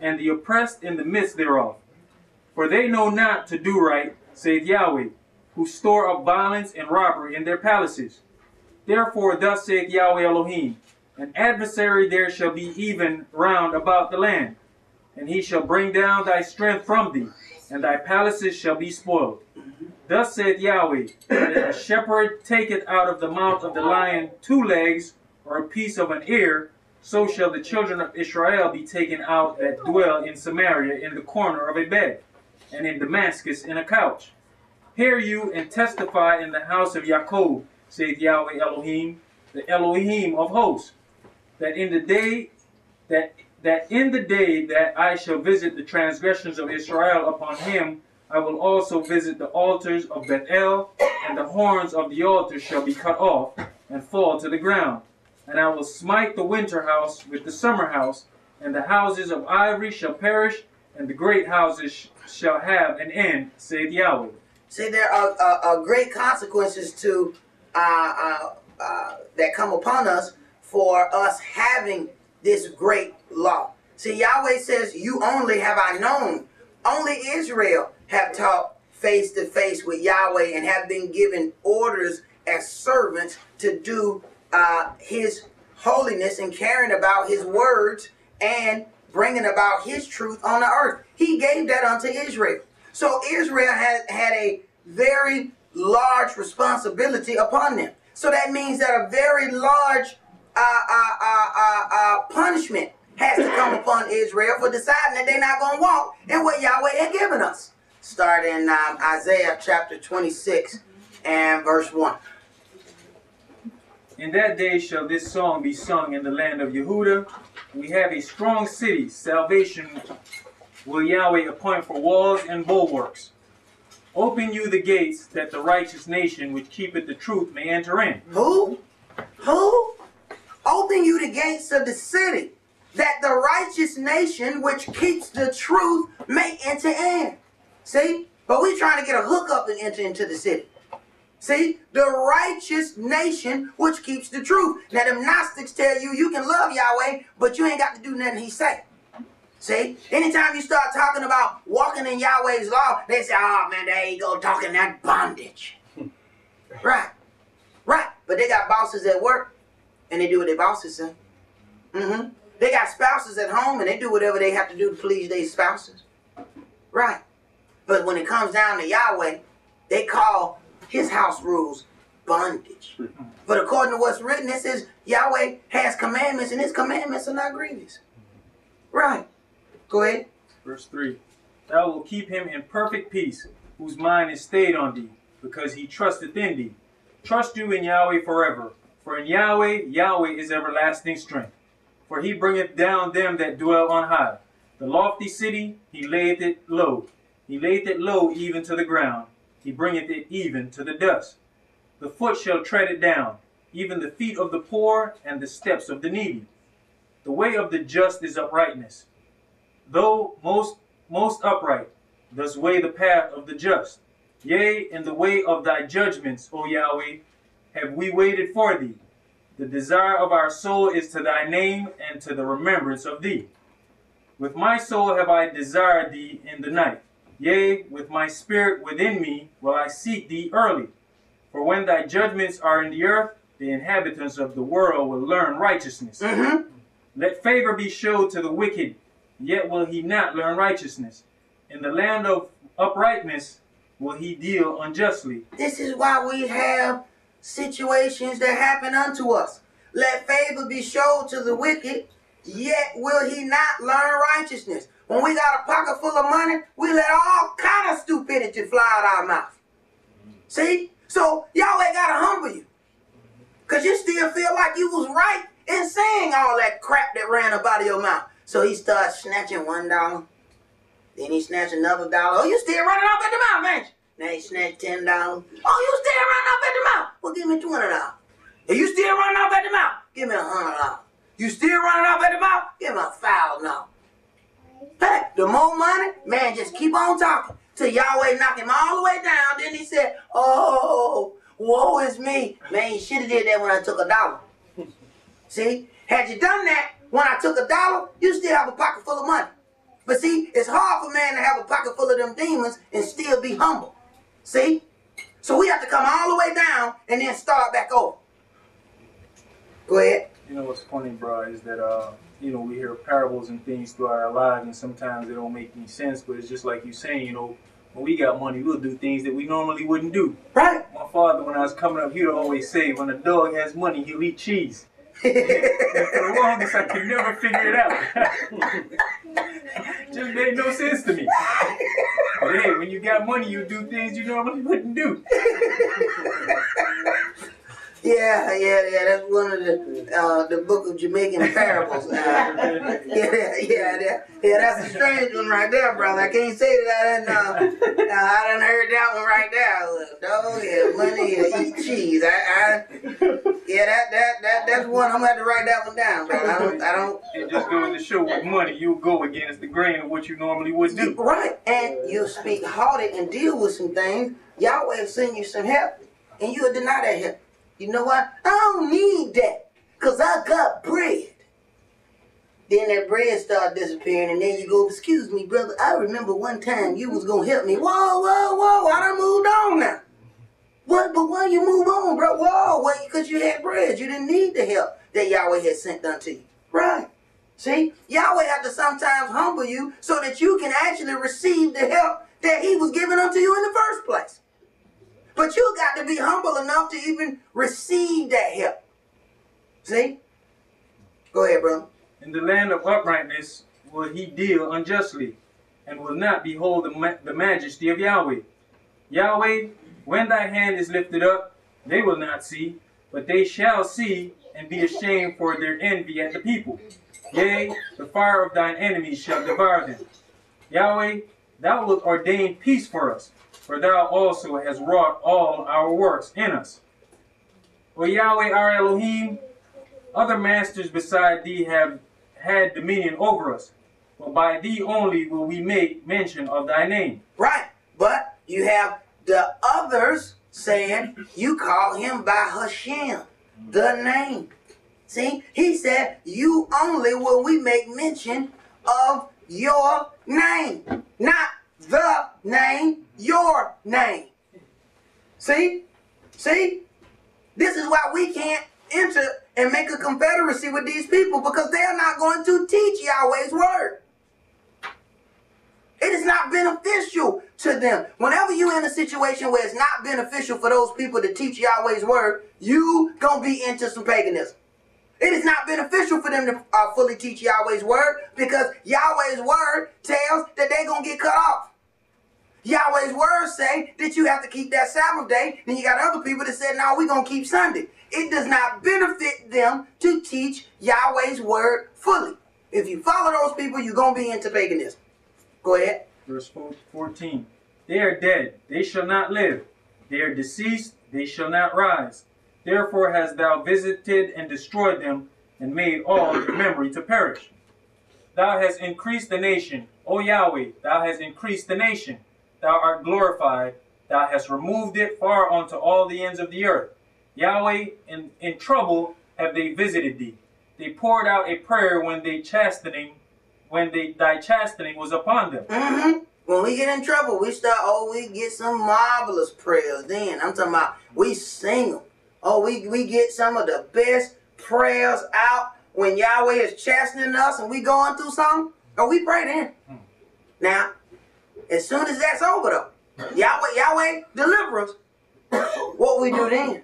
and the oppressed in the midst thereof. For they know not to do right, saith Yahweh, who store up violence and robbery in their palaces. Therefore thus saith Yahweh Elohim, an adversary there shall be even round about the land, and he shall bring down thy strength from thee, and thy palaces shall be spoiled. Thus saith Yahweh, if a shepherd taketh out of the mouth of the lion 2 legs, or a piece of an ear, so shall the children of Israel be taken out that dwell in Samaria in the corner of a bed, and in Damascus in a couch. Hear you and testify in the house of Jacob, saith Yahweh Elohim, the Elohim of hosts, that in the day that I shall visit the transgressions of Israel upon him, I will also visit the altars of Bethel, and the horns of the altar shall be cut off and fall to the ground. And I will smite the winter house with the summer house, and the houses of ivory shall perish, and the great houses shall have an end, saith Yahweh. See, there are great consequences to that come upon us for us having this great law. See, Yahweh says, you only have I known. Only Israel have talked face to face with Yahweh and have been given orders as servants to do his holiness and caring about his words and bringing about his truth on the earth. He gave that unto Israel. So Israel had a very large responsibility upon them. So that means that a very large punishment has to come upon Israel for deciding that they're not going to walk in what Yahweh had given us. Start in Isaiah chapter 26 and verse 1. In that day shall this song be sung in the land of Yehuda. We have a strong city. Salvation will Yahweh appoint for walls and bulwarks. Open you the gates, that the righteous nation which keepeth the truth may enter in. Who? Who? Open you the gates of the city, that the righteous nation which keeps the truth may enter in. See? But we trying to get a hookup and enter into the city. See? The righteous nation which keeps the truth. Now them Gnostics tell you you can love Yahweh, but you ain't got to do nothing he say. See? Anytime you start talking about walking in Yahweh's law, they say, oh man, there you go talking that bondage. Right. Right. But they got bosses at work, and they do what their bosses say. They got spouses at home, and they do whatever they have to do to please their spouses. Right. But when it comes down to Yahweh, they call his house rules bondage. But according to what's written, it says Yahweh has commandments, and his commandments are not grievous. Right. Go ahead. Verse 3. Thou wilt keep him in perfect peace, whose mind is stayed on thee, because he trusteth in thee. Trust you in Yahweh forever. For in Yahweh, Yahweh is everlasting strength. For he bringeth down them that dwell on high. The lofty city, he layeth it low. He layeth it low even to the ground. He bringeth it even to the dust. The foot shall tread it down, even the feet of the poor and the steps of the needy. The way of the just is uprightness. Though most upright, thus weigh the path of the just. Yea, in the way of thy judgments, O Yahweh, have we waited for thee. The desire of our soul is to thy name and to the remembrance of thee. With my soul have I desired thee in the night. Yea, with my spirit within me will I seek thee early. For when thy judgments are in the earth, the inhabitants of the world will learn righteousness. Let favor be showed to the wicked, yet will he not learn righteousness. In the land of uprightness will he deal unjustly. This is why we have situations that happen unto us. Let favor be showed to the wicked, yet will he not learn righteousness. When we got a pocket full of money, we let all kind of stupidity fly out our mouth. See? So Yahweh got to humble you. Because you still feel like you was right in saying all that crap that ran up out of your mouth. So he starts snatching $1. Then he snatched another $1. Oh, you still running off at the mouth, ain't you? Now he snatched $10. Oh, you still running off at the mouth? Well, give me $20. If you still running off at the mouth, give me $100. You still running off at the mouth? Give me $1,000. Hey, the more money, man, just keep on talking till Yahweh knock him all the way down. Then he said, oh, woe is me. Man, you should have did that when I took $1. See, had you done that when I took $1, you still have a pocket full of money. But see, it's hard for man to have a pocket full of them demons and still be humble. See? So we have to come all the way down and then start back over. Go ahead. You know what's funny, bro, is that, we hear parables and things throughout our lives, and sometimes they don't make any sense, but it's just like you saying, when we got money, we'll do things that we normally wouldn't do. Right. My father, when I was coming up, he'd always say, when a dog has money, he'll eat cheese. And for the longest, I could never figure it out. Just made no sense to me. But hey, when you got money, you do things you normally wouldn't do. Yeah, that's one of the book of Jamaican parables. Yeah, that's a strange one right there, brother. I can't say that I done heard that one right there. Dog, yeah, money, yeah, eat cheese. That's one. I'm gonna have to write that one down, brother. I don't. It just goes to show with money, you'll go against the grain of what you normally would do. Right, and you'll speak haughty and deal with some things. Yahweh will send you some help, and you'll deny that help. You know what? I don't need that, because I got bread. Then that bread start disappearing, and then you go, excuse me, brother, I remember one time you was going to help me. Whoa, I done moved on now. What? But why you move on, bro? Whoa, because you had bread. You didn't need the help that Yahweh had sent unto you. Right. See? Yahweh had to sometimes humble you so that you can actually receive the help that he was giving unto you in the first place. But you got to be humble enough to even receive that help. See? Go ahead, brother. In the land of uprightness will he deal unjustly, and will not behold the majesty of Yahweh. Yahweh, when thy hand is lifted up, they will not see, but they shall see and be ashamed for their envy at the people. Yea, the fire of thine enemies shall devour them. Yahweh, thou wilt ordain peace for us, for thou also hast wrought all our works in us. O Yahweh our Elohim, other masters beside thee have had dominion over us, but by thee only will we make mention of thy name. Right, but you have the others saying you call him by Hashem, the name. See, he said, you only will we make mention of your name, not the name, your name. See? This is why we can't enter and make a confederacy with these people, because they are not going to teach Yahweh's word. It is not beneficial to them. Whenever you're in a situation where it's not beneficial for those people to teach Yahweh's word, you gonna be into some paganism. It is not beneficial for them to fully teach Yahweh's word, because Yahweh's word tells that they're going to get cut off. Yahweh's words say that you have to keep that Sabbath day. Then you got other people that said, no, we're going to keep Sunday. It does not benefit them to teach Yahweh's word fully. If you follow those people, you're going to be into paganism. Go ahead. Verse 14. They are dead, they shall not live. They are deceased, they shall not rise. Therefore hast thou visited and destroyed them, and made all their memory to perish. Thou hast increased the nation, O Yahweh, thou hast increased the nation. Thou art glorified, thou hast removed it far unto all the ends of the earth. Yahweh, in trouble have they visited thee. They poured out a prayer when thy chastening was upon them. When we get in trouble, we get some marvelous prayers then. I'm talking about we sing them. Oh, we get some of the best prayers out when Yahweh is chastening us and we going through something. Oh, we pray then. Now, as soon as that's over though, Yahweh deliver us. What we do then?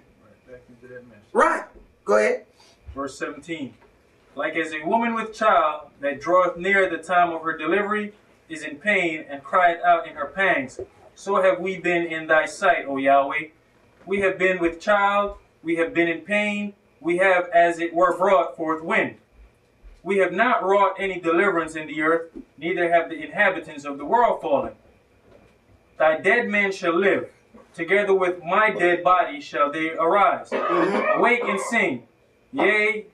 Back into that mess. Right. Go ahead. Verse 17. Like as a woman with child that draweth near the time of her delivery is in pain and crieth out in her pangs, so have we been in thy sight, O Yahweh. We have been with child, we have been in pain, we have as it were brought forth wind. We have not wrought any deliverance in the earth, neither have the inhabitants of the world fallen. Thy dead men shall live, together with my dead body shall they arise. Awake and sing, yea,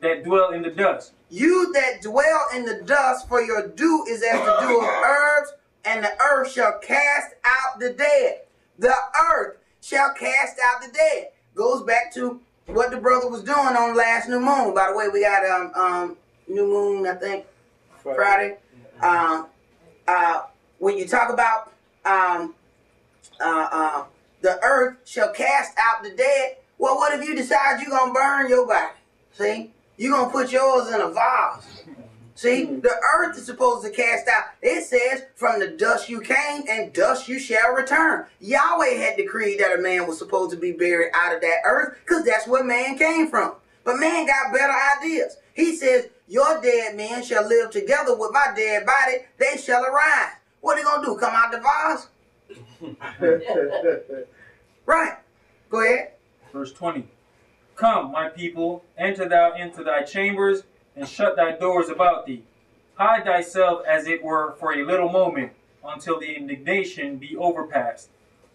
that dwell in the dust. You that dwell in the dust, for your dew is as the dew of herbs, and the earth shall cast out the dead. The earth shall cast out the dead. Goes back to what the brother was doing on last new moon. By the way, we got new moon, I think, Friday. When you talk about the earth shall cast out the dead, well, what if you decide you're going to burn your body? See? You're going to put yours in a vase. See? The earth is supposed to cast out. It says, from the dust you came, and dust you shall return. Yahweh had decreed that a man was supposed to be buried out of that earth, because that's where man came from. But man got better ideas. He says, your dead men shall live together with my dead body. They shall arise. What are they going to do? Come out the vase? Right. Go ahead. Verse 20. Come, my people, enter thou into thy chambers, and shut thy doors about thee. Hide thyself as it were for a little moment, until the indignation be overpast.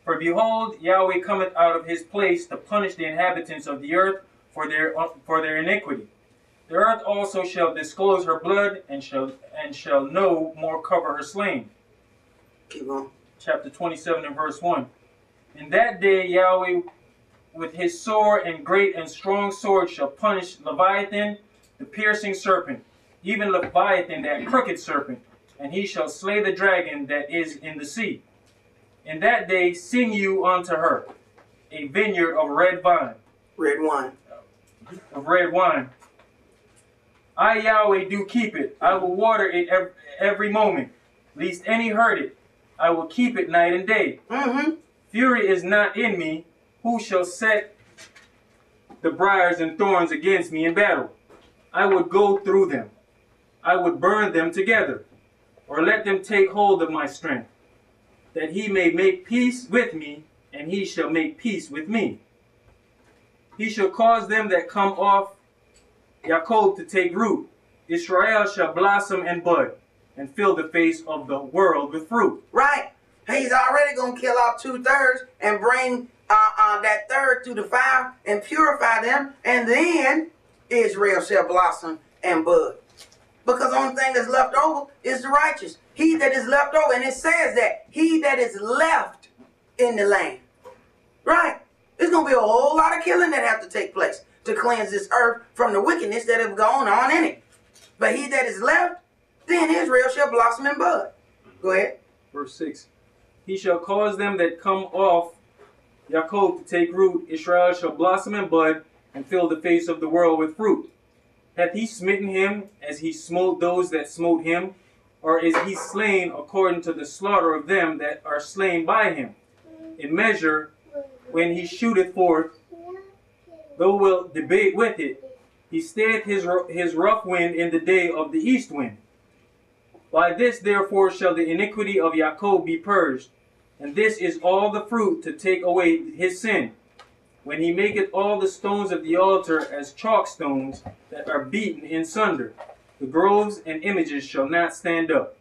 For behold, Yahweh cometh out of his place to punish the inhabitants of the earth for their iniquity. The earth also shall disclose her blood, and shall no more cover her slain. Keep on. Chapter 27 and verse 1. In that day Yahweh with his sword and great and strong sword shall punish Leviathan, the piercing serpent, even Leviathan, that crooked serpent, and he shall slay the dragon that is in the sea. In that day sing you unto her, a vineyard of red wine. Red wine. Of red wine. I, Yahweh, do keep it. I will water it every moment, lest any hurt it. I will keep it night and day. Fury is not in me. Who shall set the briars and thorns against me in battle? I would go through them. I would burn them together, or let them take hold of my strength, that he may make peace with me, and he shall make peace with me. He shall cause them that come off Jacob to take root. Israel shall blossom and bud, and fill the face of the world with fruit. Right. He's already going to kill off 2/3 and bring that third through the fire and purify them, and then Israel shall blossom and bud. Because the only thing that's left over is the righteous. He that is left over, and it says that, he that is left in the land. Right. There's going to be a whole lot of killing that have to take place to cleanse this earth from the wickedness that have gone on in it. But he that is left, then Israel shall blossom and bud. Go ahead. Verse 6. He shall cause them that come off Jacob to take root. Israel shall blossom and bud, and fill the face of the world with fruit. Hath he smitten him as he smote those that smote him? Or is he slain according to the slaughter of them that are slain by him? In measure, when he shooteth forth, thou wilt debate with it. He stayeth his rough wind in the day of the east wind. By this therefore shall the iniquity of Jacob be purged, And this is all the fruit to take away his sin. When he maketh all the stones of the altar as chalk stones that are beaten in sunder, the groves and images shall not stand up.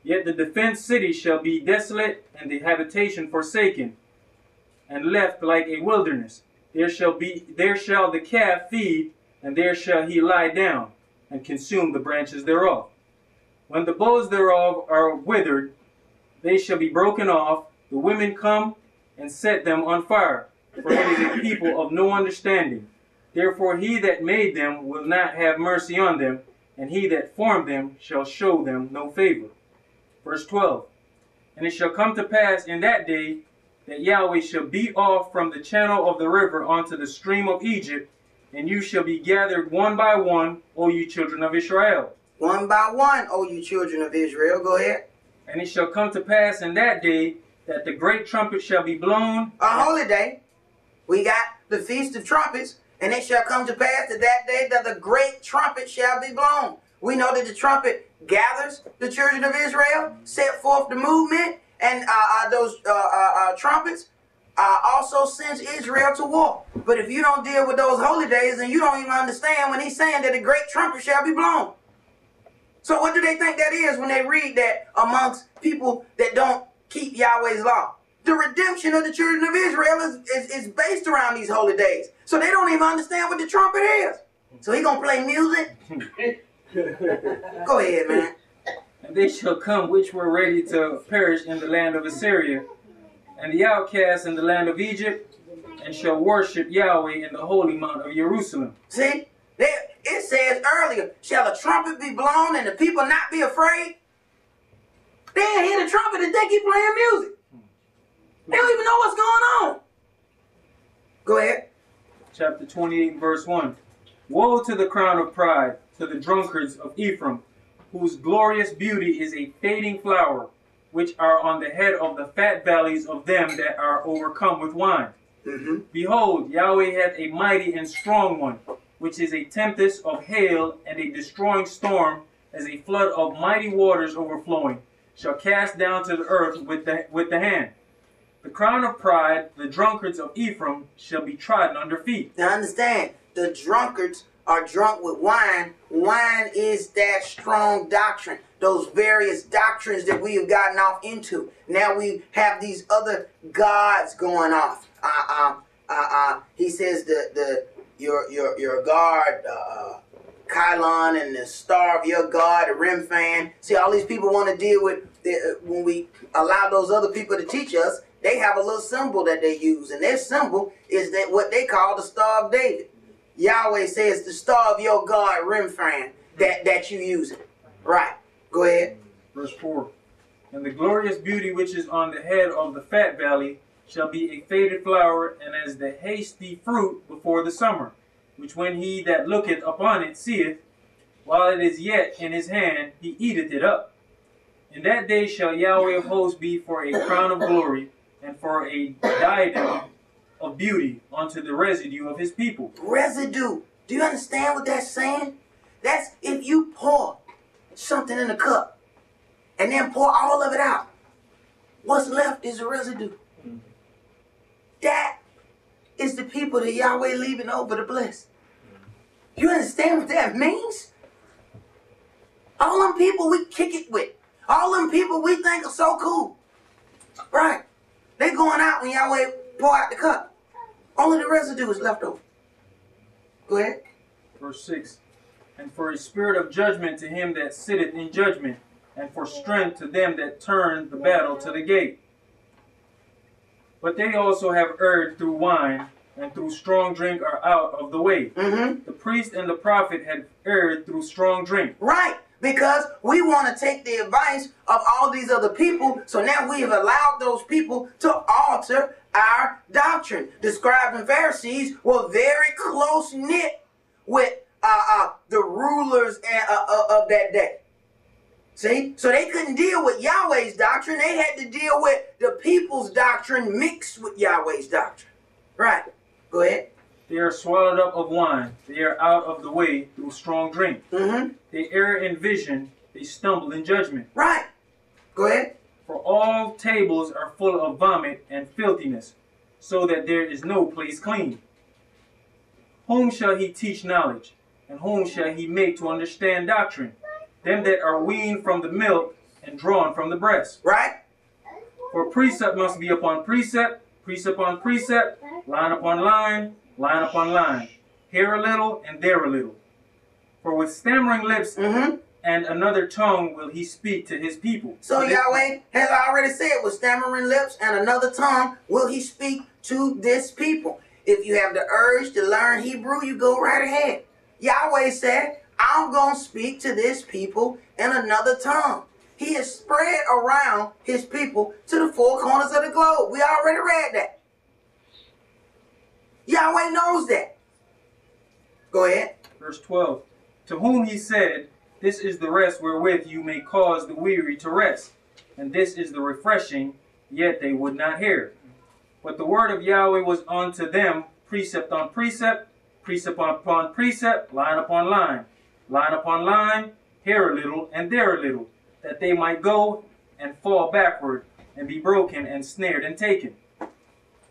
Yet the defenced city shall be desolate, and the habitation forsaken, and left like a wilderness. There shall the calf feed, and there shall he lie down, and consume the branches thereof. When the boughs thereof are withered, they shall be broken off. The women come and set them on fire, for it is a people of no understanding. Therefore he that made them will not have mercy on them, and he that formed them shall show them no favor. Verse 12. And it shall come to pass in that day that Yahweh shall beat off from the channel of the river unto the stream of Egypt, and you shall be gathered one by one, O you children of Israel. One by one, O you children of Israel. Go ahead. And it shall come to pass in that day that the great trumpet shall be blown. A holy day. We got the Feast of Trumpets, and it shall come to pass that day that the great trumpet shall be blown. We know that the trumpet gathers the children of Israel, set forth the movement, and those trumpets also sends Israel to war. But if you don't deal with those holy days, then you don't even understand when he's saying that the great trumpet shall be blown. So what do they think that is when they read that amongst people that don't keep Yahweh's law? The redemption of the children of Israel is based around these holy days. So they don't even understand what the trumpet is. So he gonna play music? Go ahead, man. And they shall come which were ready to perish in the land of Assyria, and the outcasts in the land of Egypt, and shall worship Yahweh in the holy mount of Jerusalem. See? It says earlier, shall a trumpet be blown and the people not be afraid? They ain't hear the trumpet and they keep playing music. They don't even know what's going on. Go ahead. Chapter 28, verse 1. Woe to the crown of pride, to the drunkards of Ephraim, whose glorious beauty is a fading flower, which are on the head of the fat valleys of them that are overcome with wine. Behold, Yahweh hath a mighty and strong one, which is a tempest of hail and a destroying storm, as a flood of mighty waters overflowing, shall cast down to the earth with the hand. The crown of pride, the drunkards of Ephraim, shall be trodden under feet. Now understand, the drunkards are drunk with wine. Wine is that strong doctrine. Those various doctrines that we have gotten off into. Now we have these other gods going off. He says your god, Kylon, and the star of your god, the Remphan. See, all these people want to deal with, when we allow those other people to teach us, they have a little symbol that they use, and their symbol is that what they call the Star of David. Yahweh says the star of your God, Remphan, that you use it. Right. Go ahead. Verse 4. And the glorious beauty which is on the head of the fat valley shall be a faded flower, and as the hasty fruit before the summer, which when he that looketh upon it seeth, while it is yet in his hand, he eateth it up. In that day shall Yahweh of hosts be for a crown of glory, and for a diadem of beauty unto the residue of his people. Residue. Do you understand what that's saying? That's if you pour something in a cup and then pour all of it out, what's left is a residue. That is the people that Yahweh leaving over to bless. You understand what that means? All them people we kick it with, all them people we think are so cool, right? They going out when Yahweh pour out the cup. Only the residue is left over. Go ahead. Verse 6. And for a spirit of judgment to him that sitteth in judgment, and for strength to them that turn the battle to the gate. But they also have erred through wine, and through strong drink are out of the way. The priest and the prophet had erred through strong drink. Right. Because we want to take the advice of all these other people, so now we have allowed those people to alter our doctrine. The scribes and Pharisees were very close-knit with the rulers of that day. See? So they couldn't deal with Yahweh's doctrine. They had to deal with the people's doctrine mixed with Yahweh's doctrine. Right. Go ahead. They are swallowed up of wine. They are out of the way through strong drink. They err in vision. They stumble in judgment. Right. Go ahead. For all tables are full of vomit and filthiness, so that there is no place clean. Whom shall he teach knowledge? And whom shall he make to understand doctrine? Them that are weaned from the milk and drawn from the breast. Right? For precept must be upon precept, precept upon precept, line upon line, line upon line. Here a little and there a little. For with stammering lips and another tongue will he speak to his people. So Yahweh has already said, with stammering lips and another tongue will he speak to this people. If you have the urge to learn Hebrew, you go right ahead. Yahweh said, I'm going to speak to this people in another tongue. He has spread around his people to the four corners of the globe. We already read that. Yahweh knows that. Go ahead. Verse 12. To whom he said, this is the rest wherewith you may cause the weary to rest, and this is the refreshing, yet they would not hear. But the word of Yahweh was unto them precept on precept, precept upon precept, line upon line, line upon line, here a little and there a little, that they might go and fall backward and be broken and snared and taken.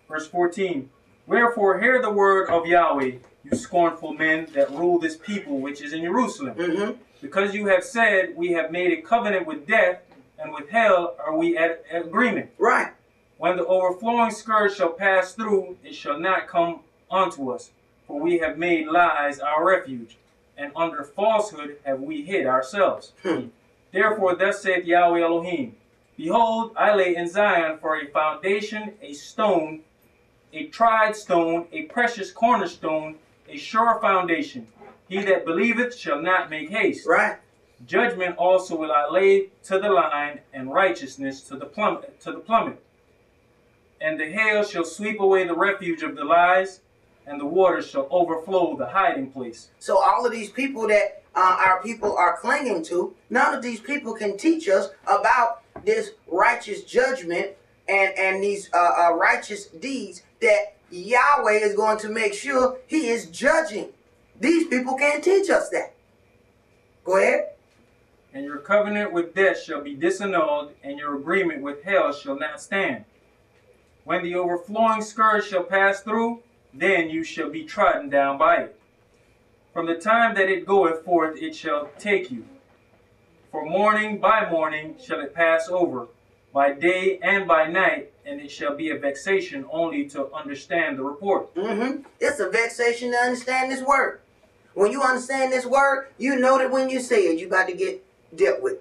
Verse 14. Wherefore hear the word of Yahweh, you scornful men that rule this people which is in Jerusalem. Because you have said, we have made a covenant with death, and with hell are we at agreement. Right. When the overflowing scourge shall pass through, it shall not come unto us. For we have made lies our refuge, and under falsehood have we hid ourselves. Therefore thus saith Yahweh Elohim, behold, I lay in Zion for a foundation, a stone, a tried stone, a precious cornerstone, a sure foundation. He that believeth shall not make haste. Right. Judgment also will I lay to the line, and righteousness to the plummet. And the hail shall sweep away the refuge of the lies, and the waters shall overflow the hiding place. So all of these people that our people are clinging to, none of these people can teach us about this righteous judgment and these righteous deeds that Yahweh is going to make sure he is judging. These people can't teach us that. Go ahead. And your covenant with death shall be disannulled, and your agreement with hell shall not stand. When the overflowing scourge shall pass through, then you shall be trodden down by it. From the time that it goeth forth, it shall take you. For morning by morning shall it pass over, by day and by night, and it shall be a vexation only to understand the report. It's a vexation to understand this word. When you understand this word, you know that when you say it, you're about to get dealt with.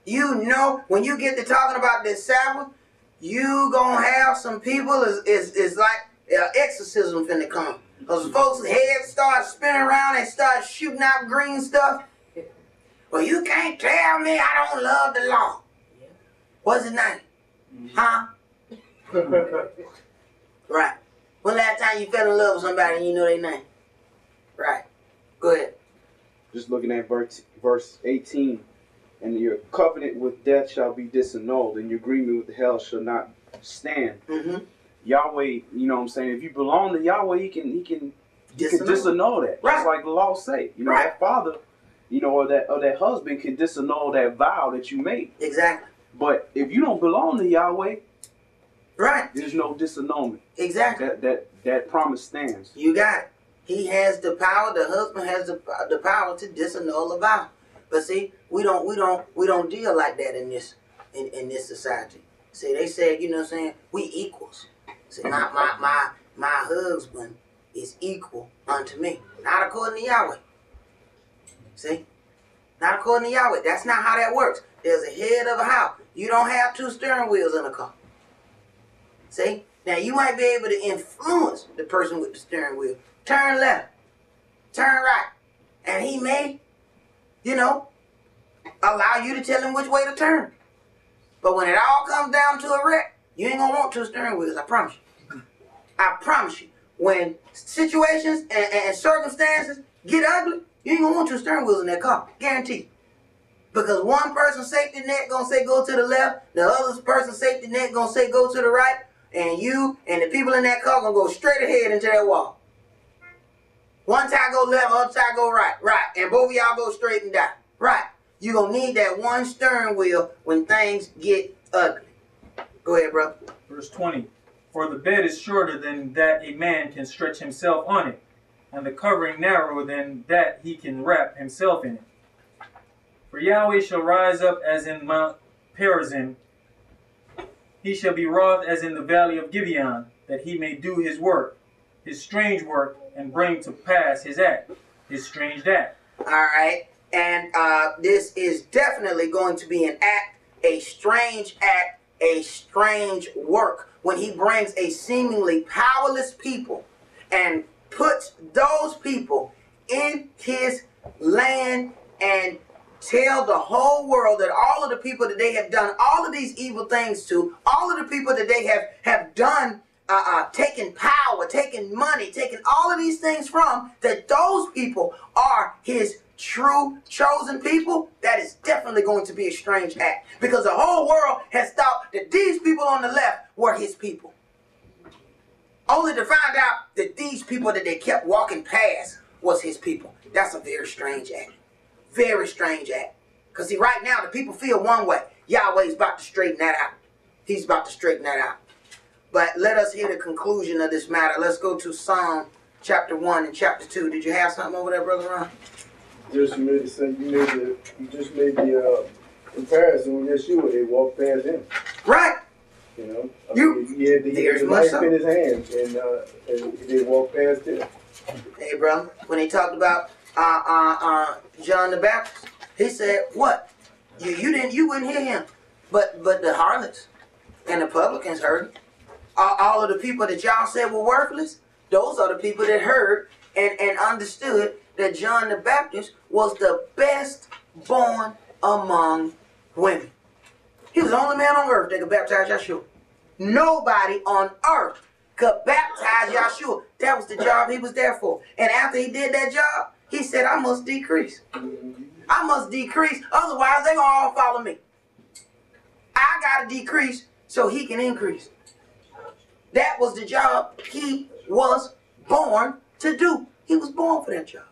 You know, when you get to talking about this Sabbath, you gonna have some people is like exorcism finna come. Because folks' heads start spinning around and start shooting out green stuff. Well, you can't tell me I don't love the law. What's his name? Huh? Right. When last time you fell in love with somebody and you know their name? Right. Go ahead. Just looking at verse 18. And your covenant with death shall be disannulled, and your agreement with hell shall not stand. Yahweh, you know what I'm saying? If you belong to Yahweh, he can disannul that. Right. Just like the law say. You know, that father, you know, or that husband can disannul that vow that you made. Exactly. But if you don't belong to Yahweh, right, there's no disannulment. Exactly. That promise stands. You got it. He has the power. The husband has the power to disannul a vow. But see, we don't deal like that in this society. See, they said, you know what I'm saying, we equals. See, my husband is equal unto me. Not according to Yahweh. See? Not according to Yahweh. That's not how that works. There's a head of a house. You don't have two steering wheels in a car. See? Now, you might be able to influence the person with the steering wheel. Turn left. Turn right. And he may, you know, allow you to tell him which way to turn. But when it all comes down to a wreck, you ain't going to want two steering wheels. I promise you. I promise you. When situations and circumstances get ugly, you ain't going to want two steering wheels in that car. Guaranteed. Because one person's safety net going to say go to the left, the other person's safety net going to say go to the right, and you and the people in that car going to go straight ahead into that wall. One tire go left, other tire go right, and both of y'all go straight and die. Right. You're going to need that one steering wheel when things get ugly. Go ahead, bro. Verse 20. For the bed is shorter than that a man can stretch himself on it, and the covering narrower than that he can wrap himself in it. For Yahweh shall rise up as in Mount Perazim. He shall be wroth as in the valley of Gibeon, that he may do his work, his strange work, and bring to pass his act, his strange act. All right. And this is definitely going to be an act, a strange work, when he brings a seemingly powerless people and puts those people in his land and tell the whole world that all of the people that they have done all of these evil things to, all of the people that they have done, taken power, taken money, taken all of these things from, that those people are his true chosen people. That is definitely going to be a strange act, because the whole world has thought that these people on the left were his people, only to find out that these people that they kept walking past was his people. That's a very strange act. Very strange act. Because see, right now the people feel one way. Yahweh's about to straighten that out. He's about to straighten that out. But let us hear the conclusion of this matter. Let's go to Psalm chapter 1 and chapter 2. Did you have something over there, Brother Ron? You just made the comparison with Yeshua. They walked past him. Right. You know, he had the knife in his hand, and they walked past him. Hey, brother, when he talked about John the Baptist, he said, "What? You wouldn't hear him, but the harlots and the publicans heard him. All of the people that y'all said were worthless, those are the people that heard and understood that John the Baptist was the best born among women. He was the only man on earth that could baptize Yeshua. Nobody on earth could baptize Yeshua. That was the job he was there for. And after he did that job, he said, I must decrease. I must decrease, otherwise they're going to all follow me. I got to decrease so he can increase. That was the job he was born to do. He was born for that job.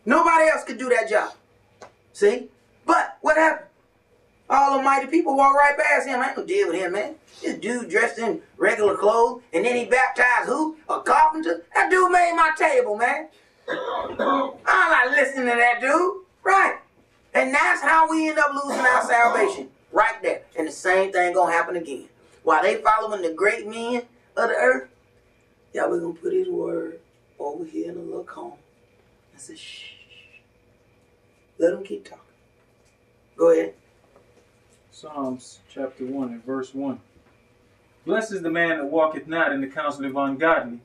Nobody else could do that job. See? But what happened? All almighty people walk right past him. I ain't gonna deal with him, man. This dude dressed in regular clothes, and then he baptized who? A carpenter? That dude made my table, man. I'm not listening to that dude. Right. And that's how we end up losing our salvation. Right there. And the same thing gonna happen again. While they following the great men of the earth, y'all, we're gonna put his word over here in a little corner. I said, shh. Let them keep talking. Go ahead. Psalms chapter 1 and verse 1. Blessed is the man that walketh not in the counsel of ungodly,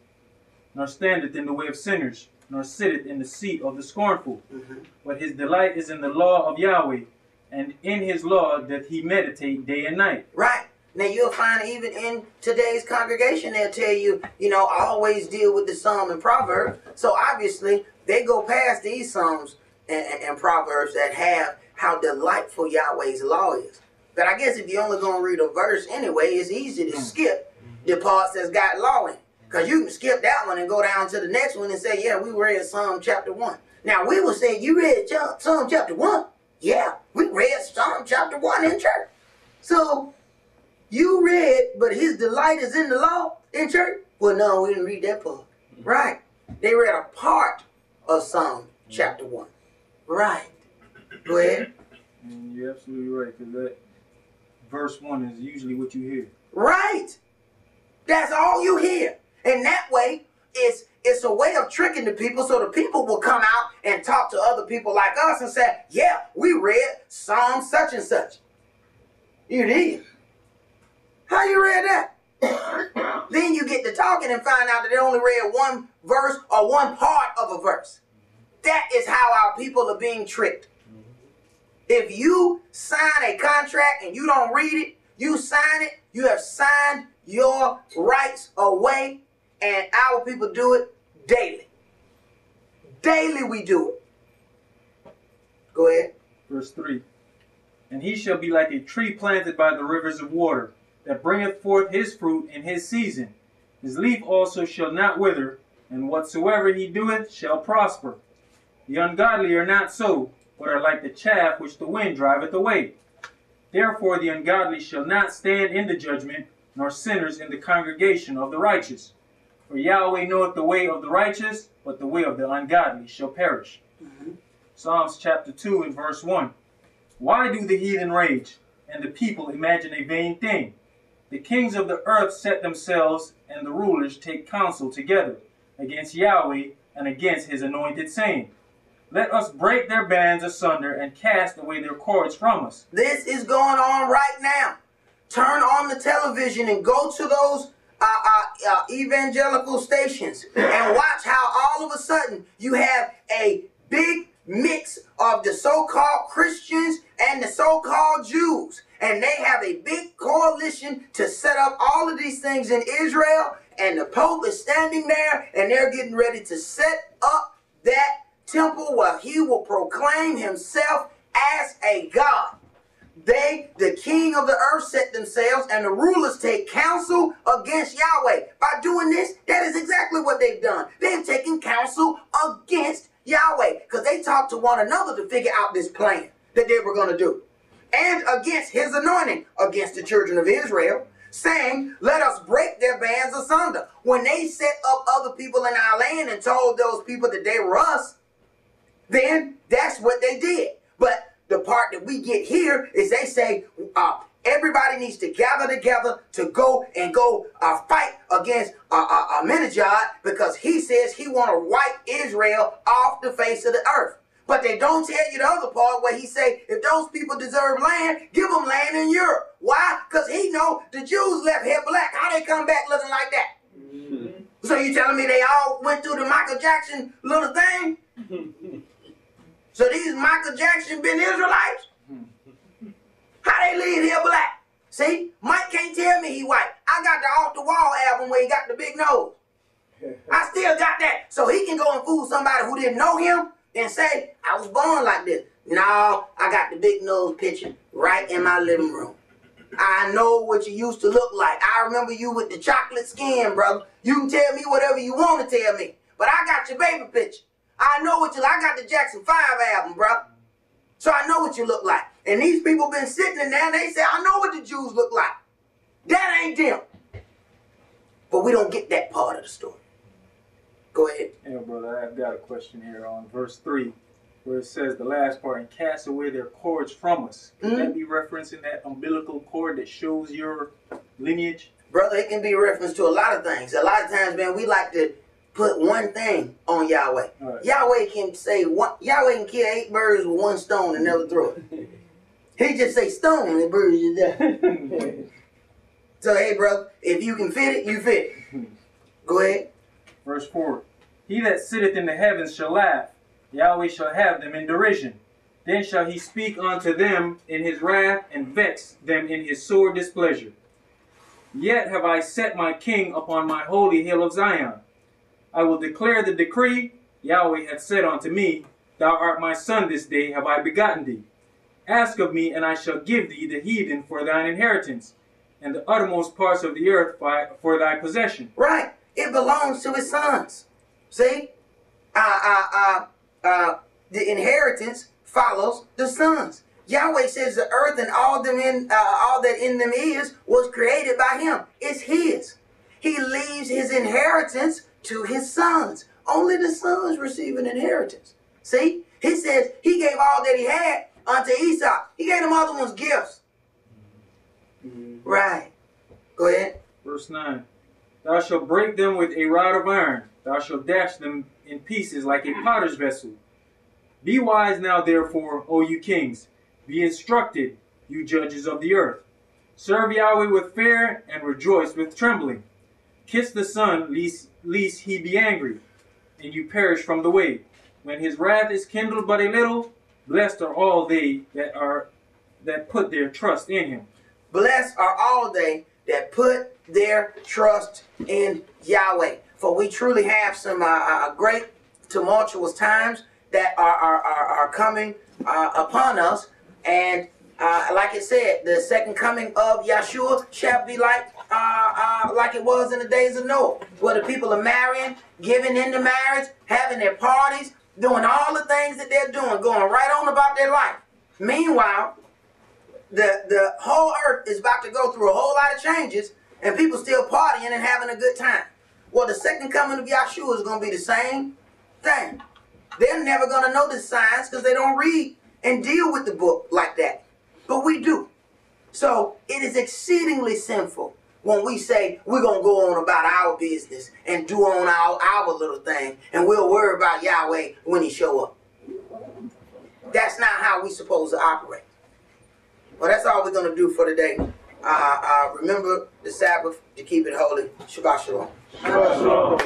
nor standeth in the way of sinners, nor sitteth in the seat of the scornful. But his delight is in the law of Yahweh, and in his law doth he meditate day and night. Right. Now you'll find even in today's congregation, they'll tell you, always deal with the Psalm and Proverbs. So obviously, they go past these Psalms and Proverbs that have how delightful Yahweh's law is. But I guess if you're only going to read a verse anyway, it's easy to skip the parts that's got law in. Because you can skip that one and go down to the next one and say, yeah, we read Psalm chapter 1. Now, we will say, you read Psalm chapter 1? Yeah, we read Psalm chapter 1 in church. So, you read, but his delight is in the law in church? Well, no, we didn't read that part. Right. They read a part of Psalm chapter 1. Right. Go ahead. And you're absolutely right, because that verse 1 is usually what you hear. Right. That's all you hear. And that way, it's a way of tricking the people, so the people will come out and talk to other people like us and say, yeah, we read Psalm such and such. You did. How you read that? Then you get to talking and find out that they only read one verse or one part of a verse. That is how our people are being tricked. If you sign a contract and you don't read it, you sign it, you have signed your rights away, and our people do it daily. Daily we do it. Go ahead. Verse 3. And he shall be like a tree planted by the rivers of water, that bringeth forth his fruit in his season. His leaf also shall not wither, and whatsoever he doeth shall prosper. The ungodly are not so, but are like the chaff which the wind driveth away. Therefore the ungodly shall not stand in the judgment, nor sinners in the congregation of the righteous. For Yahweh knoweth the way of the righteous, but the way of the ungodly shall perish. Psalms chapter 2 and verse 1. Why do the heathen rage, and the people imagine a vain thing? The kings of the earth set themselves, and the rulers take counsel together against Yahweh and against his anointed, saying, Let us break their bands asunder and cast away their cords from us. This is going on right now. Turn on the television and go to those evangelical stations and watch how all of a sudden you have a big mix of the so-called Christians and the so-called Jews. And they have a big coalition to set up all of these things in Israel. And the Pope is standing there and they're getting ready to set up that temple where he will proclaim himself as a God. They, the king of the earth, set themselves, and the rulers take counsel against Yahweh. By doing this, that is exactly what they've done. They've taken counsel against Yahweh because they talked to one another to figure out this plan that they were going to do. And against his anointing, against the children of Israel, saying, let us break their bands asunder. When they set up other people in our land and told those people that they were us, then that's what they did. But the part that we get here is they say everybody needs to gather together to go fight against Amenhotep because he says he want to wipe Israel off the face of the earth. But they don't tell you the other part where he say if those people deserve land, give them land in Europe. Why? Because he know the Jews left here black. How they come back looking like that? So you telling me they all went through the Michael Jackson little thing? So these Michael Jackson been Israelites? How they leave here black? See, Mike can't tell me he white. I got the Off the Wall album where he got the big nose. I still got that. So he can go and fool somebody who didn't know him and say, I was born like this. No, I got the big nose picture right in my living room. I know what you used to look like. I remember you with the chocolate skin, brother. You can tell me whatever you want to tell me. But I got your baby picture. I know what you, I got the Jackson 5 album, bro. So I know what you look like. And these people been sitting in there and they say, I know what the Jews look like. That ain't them. But we don't get that part of the story. Go ahead. Yeah, brother, I've got a question here on verse 3, where it says the last part, and cast away their cords from us. Can that be referencing that umbilical cord that shows your lineage? Brother, it can be reference to a lot of things. A lot of times, man, we like to put one thing on Yahweh. Right. Yahweh can say Yahweh can kill 8 birds with 1 stone and never throw it. He just say stone and birds are dead. So hey, brother, if you can fit it, you fit it. Go ahead. Verse 4. He that sitteth in the heavens shall laugh. Yahweh shall have them in derision. Then shall he speak unto them in his wrath, and vex them in his sore displeasure. Yet have I set my king upon my holy hill of Zion. I will declare the decree. Yahweh hath said unto me, Thou art my son, this day have I begotten thee. Ask of me, and I shall give thee the heathen for thine inheritance, and the uttermost parts of the earth for thy possession. Right. It belongs to his sons. See? The inheritance follows the sons. Yahweh says the earth and all that in them is was created by him. It's his. He leaves his inheritance to his sons. Only the sons receive an inheritance. See? He says he gave all that he had unto Esau. He gave them other ones gifts. Right. Go ahead. Verse 9. Thou shalt break them with a rod of iron. Thou shalt dash them in pieces like a potter's vessel. Be wise now, therefore, O you kings. Be instructed, you judges of the earth. Serve Yahweh with fear and rejoice with trembling. Kiss the Son, lest he be angry, and you perish from the way. When his wrath is kindled but a little, blessed are all they that put their trust in him. Blessed are all they that put their trust in Yahweh. For we truly have some great tumultuous times that are coming upon us. And like it said, the second coming of Yahshua shall be like it was in the days of Noah, where the people are marrying, giving into marriage, having their parties, doing all the things that they're doing, going right on about their life. Meanwhile, the whole earth is about to go through a whole lot of changes, and people still partying and having a good time. Well, the second coming of Yahshua is going to be the same thing. They're never going to know the signs because they don't read and deal with the book like that. But we do. So it is exceedingly sinful when we say we're going to go on about our business and do on our little thing, and we'll worry about Yahweh when he show up. That's not how we're supposed to operate. Well, that's all we're going to do for today. Remember the Sabbath to keep it holy. Shabbat shalom. Shalom.